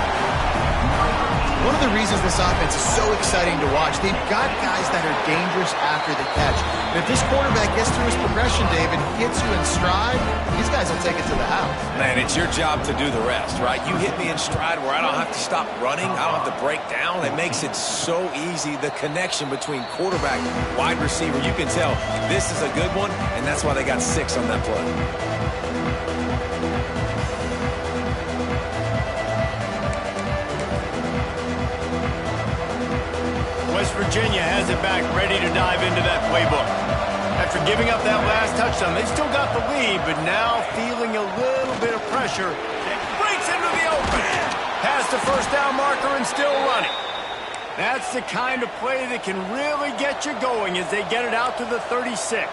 One of the reasons this offense is so exciting to watch, they've got guys that are dangerous after the catch. And if this quarterback gets through his progression, David, hits you in stride, these guys will take it to the house. Man, it's your job to do the rest, right? You hit me in stride where I don't have to stop running. I don't have to break down. It makes it so easy. The connection between quarterback and wide receiver, you can tell this is a good one, and that's why they got 6 on that play. West Virginia has it back, ready to dive into that playbook. After giving up that last touchdown, they've still got the lead, but now feeling a little bit of pressure. It breaks into the open. Past the first down marker and still running. That's the kind of play that can really get you going as they get it out to the 36.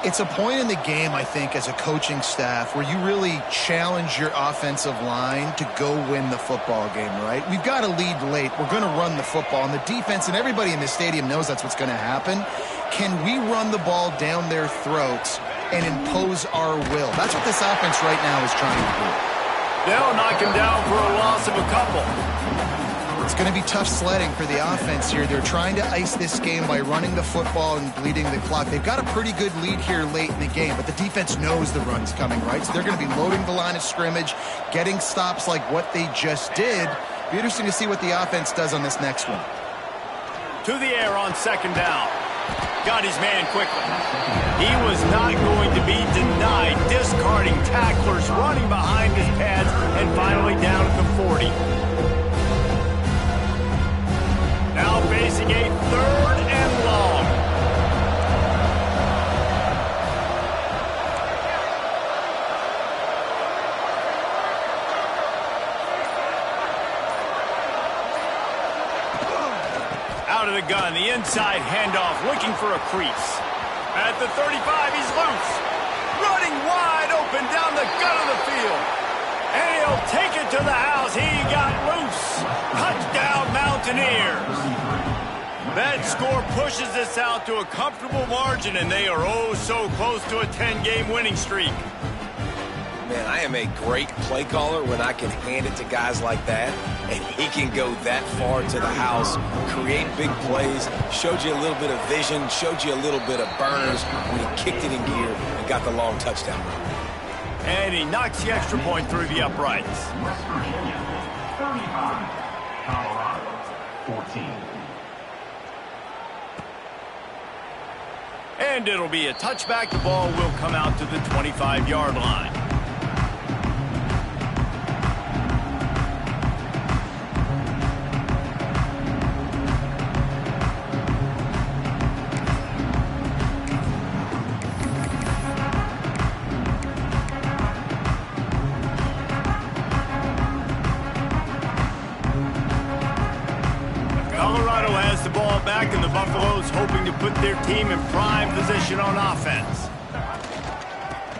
It's a point in the game, I think, as a coaching staff where you really challenge your offensive line to go win the football game, right? We've got to lead late. We're going to run the football. And the defense and everybody in the stadium knows that's what's going to happen. Can we run the ball down their throats and impose our will? That's what this offense right now is trying to do. They'll knock him down for a loss of a couple. It's going to be tough sledding for the offense here. They're trying to ice this game by running the football and bleeding the clock. They've got a pretty good lead here late in the game, but the defense knows the run's coming, right? So they're going to be loading the line of scrimmage, getting stops like what they just did. Be interesting to see what the offense does on this next one. To the air on second down. Got his man quickly. He was not going to be denied, discarding tacklers, running behind his pads, and finally down at the 40. Now facing a 3rd and long. Out of the gun, the inside handoff, looking for a crease. At the 35, he's loose. Running wide open down the gut of the field. And he'll take it to the house. He got loose. Touchdown, Mountaineers. That score pushes us out to a comfortable margin, and they are oh so close to a 10-game winning streak. Man, I am a great play caller when I can hand it to guys like that, and he can go that far to the house, create big plays, showed you a little bit of vision, showed you a little bit of burners when he kicked it in gear and got the long touchdown run. And he knocks the extra point through the uprights. West Virginia, 35. Colorado, 14. And it'll be a touchback. The ball will come out to the 25-yard line. Colorado has the ball back, and the Buffaloes hoping to put their team in prime position on offense.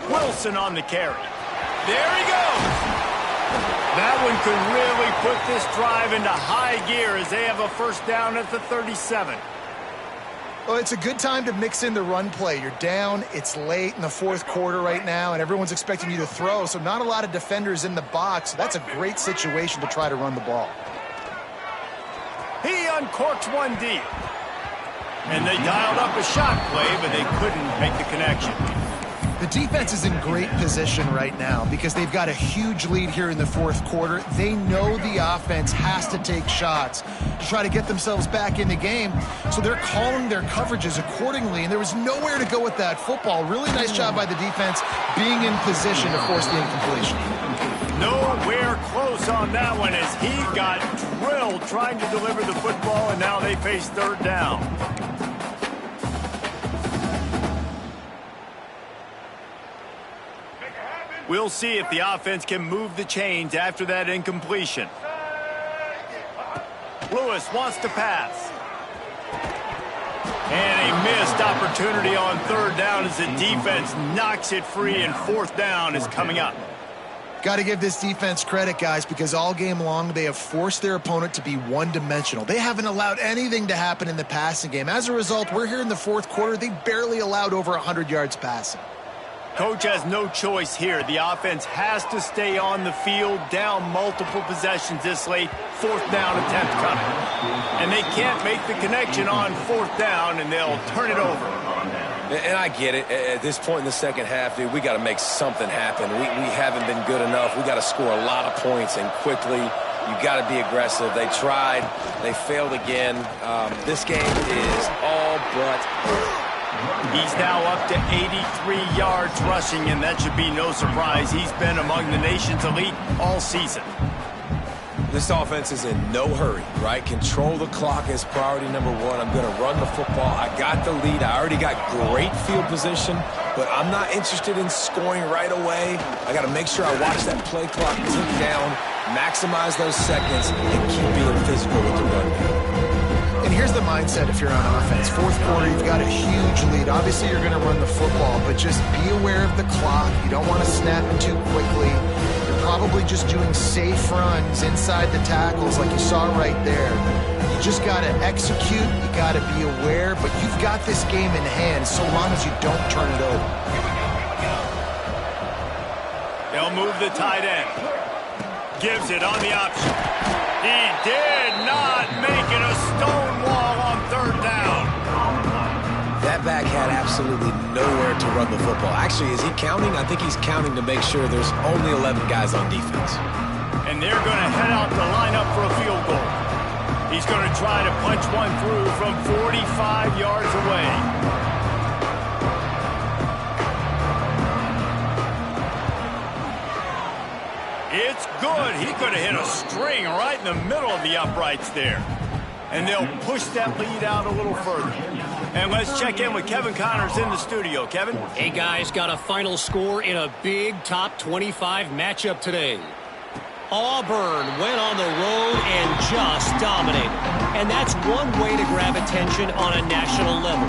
Wilson on the carry. There he goes. That one could really put this drive into high gear as they have a first down at the 37. Well, it's a good time to mix in the run play. You're down, it's late in the 4th quarter right now, and everyone's expecting you to throw, so not a lot of defenders in the box. That's a great situation to try to run the ball. He uncorks one deep. And they dialed up a shot play, but they couldn't make the connection. The defense is in great position right now because they've got a huge lead here in the fourth quarter. They know the offense has to take shots to try to get themselves back in the game, so they're calling their coverages accordingly, and there was nowhere to go with that football. Really nice job by the defense being in position to force the incompletion. Nowhere close on that one as he got drilled trying to deliver the football, and now they face third down. We'll see if the offense can move the chains after that incompletion. Lewis wants to pass. And a missed opportunity on third down as the defense knocks it free, and fourth down is coming up. Got to give this defense credit, guys, because all game long they have forced their opponent to be one-dimensional. They haven't allowed anything to happen in the passing game. As a result, we're here in the fourth quarter. They barely allowed over 100 yards passing. Coach has no choice here. The offense has to stay on the field, down multiple possessions this late. Fourth down attempt coming. And they can't make the connection on fourth down, and they'll turn it over. And I get it. At this point in the second half, dude, we got to make something happen. We haven't been good enough. We got to score a lot of points and quickly. You got to be aggressive. They tried. They failed again. This game is all but over. He's now up to 83 yards rushing, and that should be no surprise. He's been among the nation's elite all season. This offense is in no hurry, right? Control the clock is priority number one. I'm going to run the football. I got the lead. I already got great field position, but I'm not interested in scoring right away. I got to make sure I watch that play clock tick down, maximize those seconds, and keep being physical with the run game. And here's the mindset if you're on offense. Fourth quarter, you've got a huge lead. Obviously, you're going to run the football, but just be aware of the clock. You don't want to snap it too quickly. You're probably just doing safe runs inside the tackles like you saw right there. You just got to execute. You got to be aware, but you've got this game in hand so long as you don't turn it over. They'll move the tight end. Gives it on the option. He did not make it a stone wall on third down. That back had absolutely nowhere to run the football. Actually, is he counting? I think he's counting to make sure there's only 11 guys on defense. And they're going to head out to line up for a field goal. He's going to try to punch one through from 45 yards away. It's good. He could have hit a string right in the middle of the uprights there. And they'll push that lead out a little further. And let's check in with Kevin Connors in the studio. Kevin? Hey, guys, got a final score in a big top 25 matchup today. Auburn went on the road and just dominated. And that's one way to grab attention on a national level.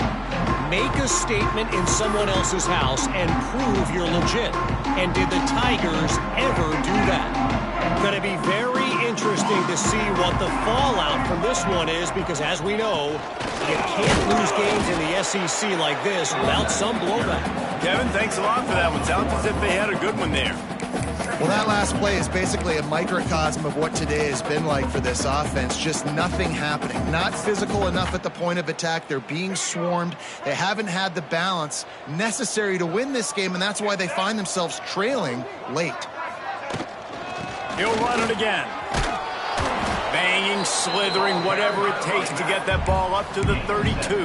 Make a statement in someone else's house and prove you're legit. And did the Tigers ever do that? Going to be very interesting to see what the fallout from this one is, because as we know, you can't lose games in the SEC like this without some blowback. Kevin, thanks a lot for that one. Sounds as if they had a good one there. Well, that last play is basically a microcosm of what today has been like for this offense. Just nothing happening. Not physical enough at the point of attack. They're being swarmed. They haven't had the balance necessary to win this game, and that's why they find themselves trailing late. He'll run it again. Banging, slithering, whatever it takes to get that ball up to the 32.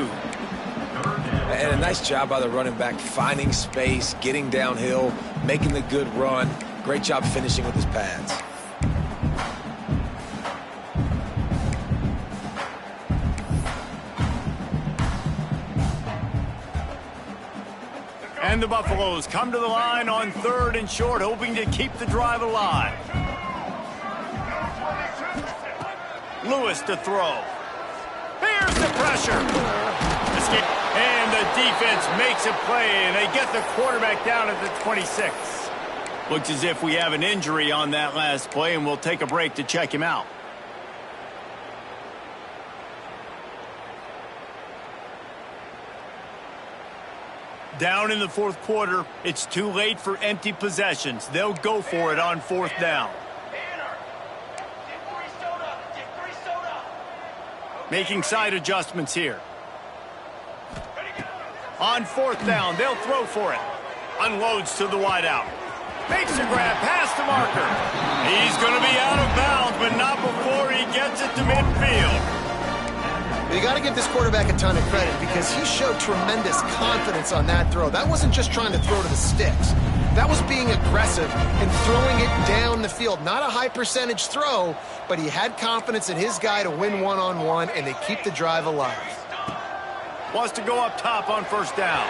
And a nice job by the running back, finding space, getting downhill, making the good run. Great job finishing with his pads. And the Buffaloes come to the line on third and short, hoping to keep the drive alive. Lewis to throw. Here's the pressure. Escape. And the defense makes a play, and they get the quarterback down at the 26. Looks as if we have an injury on that last play, and we'll take a break to check him out. Down in the fourth quarter, it's too late for empty possessions. They'll go for it on fourth down. Making side adjustments here. On fourth down, they'll throw for it. Unloads to the wideout. Makes a grab past the marker. He's going to be out of bounds, but not before he gets it to midfield. You got to give this quarterback a ton of credit because he showed tremendous confidence on that throw. That wasn't just trying to throw to the sticks. That was being aggressive and throwing it down the field. Not a high percentage throw, but he had confidence in his guy to win one-on-one, and they keep the drive alive. Wants to go up top on first down.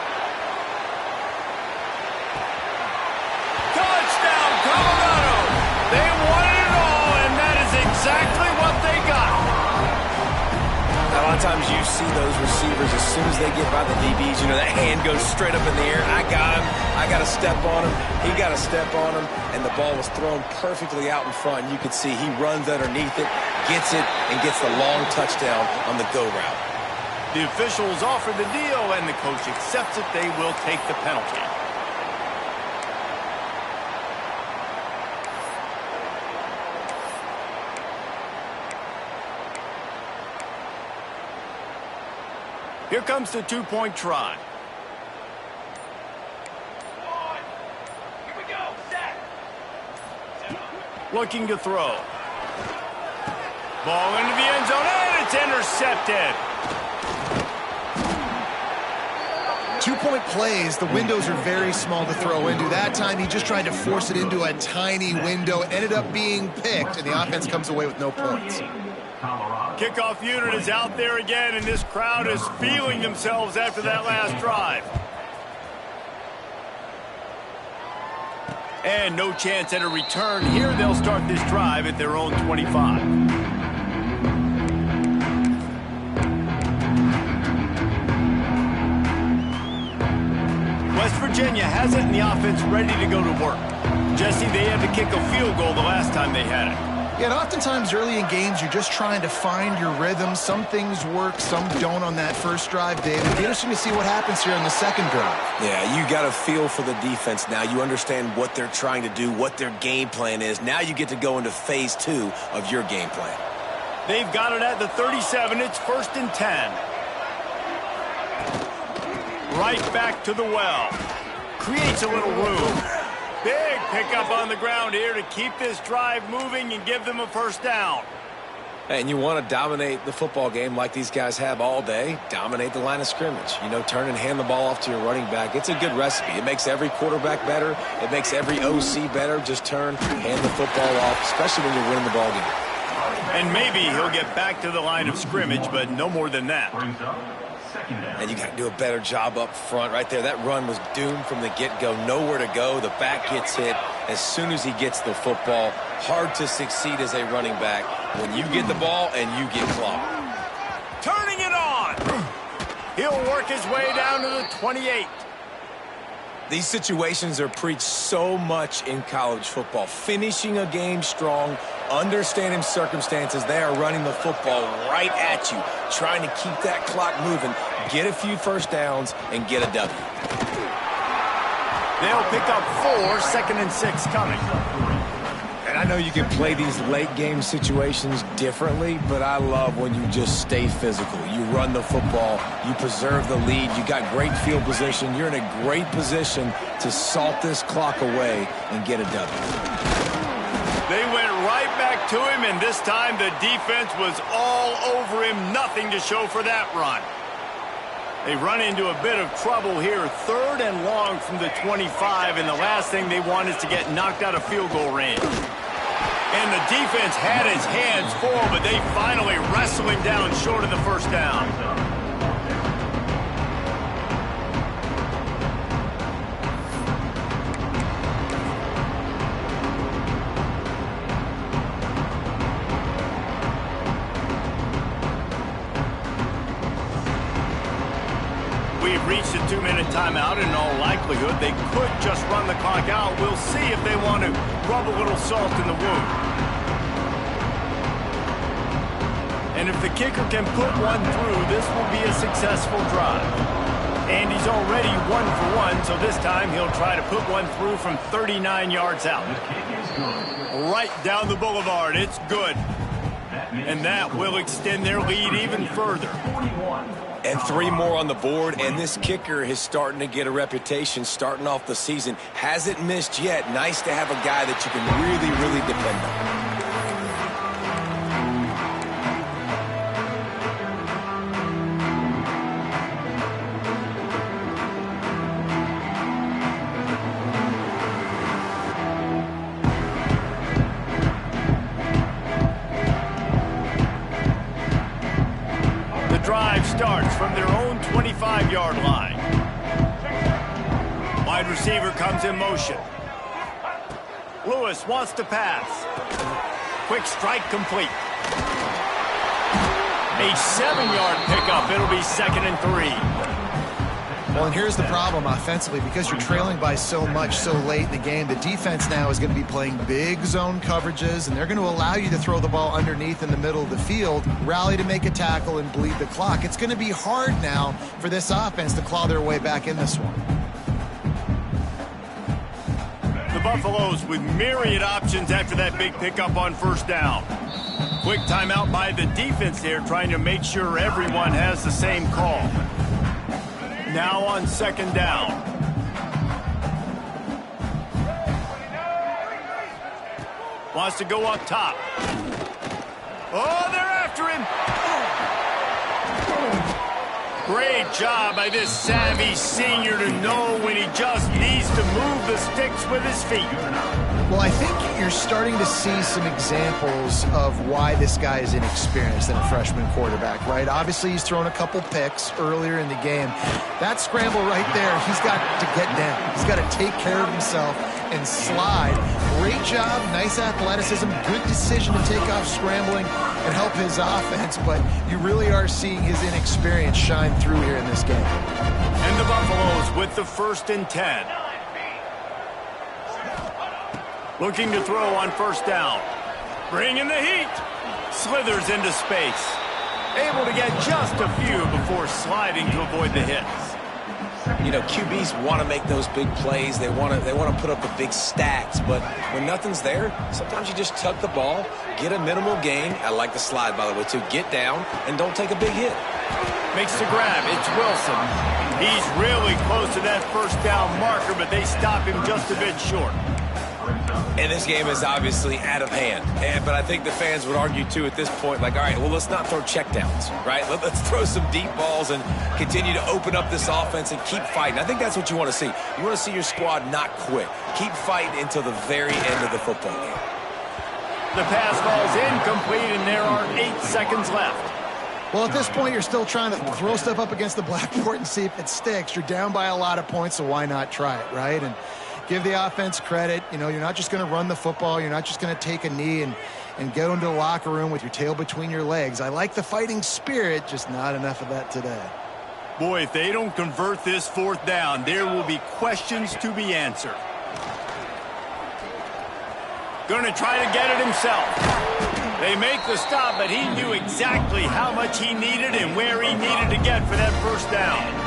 Touchdown, Colorado! They wanted it all, and that is exactly what they got. A lot of times you see those receivers, as soon as they get by the DBs, you know, that hand goes straight up in the air. I got him. I got to step on him. He got to step on him. And the ball was thrown perfectly out in front. You could see he runs underneath it, gets it, and gets the long touchdown on the go route. The officials offer the deal, and the coach accepts it. They will take the penalty. Here comes the two-point try. Here we go. Set. Looking to throw. Ball into the end zone, and it's intercepted. 2-point plays, the windows are very small to throw into. That time, he just tried to force it into a tiny window. It ended up being picked, and the offense comes away with no points. Kickoff unit is out there again, and this crowd is feeling themselves after that last drive. And no chance at a return here. They'll start this drive at their own 25. West Virginia has it, and the offense ready to go to work. Jesse, they had to kick a field goal the last time they had it. Yeah, and oftentimes early in games, you're just trying to find your rhythm. Some things work, some don't on that first drive, David. It'll be interesting to see what happens here on the second drive. Yeah, you got a feel for the defense now. You understand what they're trying to do, what their game plan is. Now you get to go into phase 2 of your game plan. They've got it at the 37. It's 1st and 10. Right back to the well. Creates a little room. Big pickup on the ground here to keep this drive moving and give them a first down. And you want to dominate the football game like these guys have all day. Dominate the line of scrimmage. You know, turn and hand the ball off to your running back. It's a good recipe. It makes every quarterback better. It makes every OC better. Just turn, hand the football off, especially when you're winning the ball game. And maybe he'll get back to the line of scrimmage, but no more than that. And you got to do a better job up front right there. That run was doomed from the get-go. Nowhere to go. The back gets hit as soon as he gets the football. Hard to succeed as a running back when you get the ball and you get clocked. Turning it on. He'll work his way down to the 28. These situations are preached so much in college football. Finishing a game strong, understanding circumstances. They are running the football right at you, trying to keep that clock moving, get a few first downs, and get a W. They'll pick up 4, 2nd and 6 coming. And I know you can play these late game situations differently, but I love when you just stay physical. You run the football, you preserve the lead, you got great field position, you're in a great position to salt this clock away and get a W. They went right back to him, and this time the defense was all over him. Nothing to show for that run. They run into a bit of trouble here. 3rd and long from the 25, and the last thing they want is to get knocked out of field goal range. And the defense had his hands full, but they finally wrestle him down short of the first down. We've reached a 2-minute timeout, and in all likelihood, they could just run the clock out. We'll see if they want to rub a little salt in the wound. And if the kicker can put one through, this will be a successful drive. And he's already 1 for 1, so this time he'll try to put one through from 39 yards out. Right down the boulevard. It's good. And that will extend their lead even further. 41. And 3 more on the board, and this kicker is starting to get a reputation starting off the season. Hasn't missed yet. Nice to have a guy that you can really, really depend on. Starts from their own 25-yard line. Wide receiver comes in motion. Lewis wants to pass. Quick strike complete. A 7-yard pickup. It'll be 2nd and 3. Well, and here's the problem offensively. Because you're trailing by so much so late in the game, the defense now is going to be playing big zone coverages, and they're going to allow you to throw the ball underneath in the middle of the field, rally to make a tackle, and bleed the clock. It's going to be hard now for this offense to claw their way back in this one. The Buffaloes with myriad options after that big pickup on 1st down. Quick timeout by the defense there, trying to make sure everyone has the same call. Now on 2nd down. Wants to go up top. Oh, they're after him. Great job by this savvy senior to know when he just needs to move the sticks with his feet. Well, I think you're starting to see some examples of why this guy is inexperienced in a freshman quarterback, right? Obviously, he's thrown a couple picks earlier in the game. That scramble right there, he's got to get down. He's got to take care of himself and slide. Great job, nice athleticism, good decision to take off scrambling and help his offense, but you really are seeing his inexperience shine through here in this game. And the Buffaloes with the 1st and 10. Looking to throw on 1st down. Bringing the heat. Slithers into space. Able to get just a few before sliding to avoid the hits. You know, QBs want to make those big plays. They want to put up the big stats. But when nothing's there, sometimes you just tuck the ball, get a minimal gain. I like the slide, by the way, too. Get down and don't take a big hit. Makes the grab. It's Wilson. He's really close to that 1st down marker, but they stop him just a bit short. And this game is obviously out of hand. But I think the fans would argue, too, at this point, like, all right, well, let's not throw checkdowns, right? Let's throw some deep balls and continue to open up this offense and keep fighting. I think that's what you want to see. You want to see your squad not quit. Keep fighting until the very end of the football game. The pass falls incomplete, and there are 8 seconds left. Well, at this point, you're still trying to throw stuff up against the blackboard and see if it sticks. You're down by a lot of points, so why not try it, right? And give the offense credit. You know, you're not just going to run the football. You're not just going to take a knee and go into the locker room with your tail between your legs. I like the fighting spirit, just not enough of that today. Boy, if they don't convert this 4th down, there will be questions to be answered. Going to try to get it himself. They make the stop, but he knew exactly how much he needed and where he needed to get for that 1st down.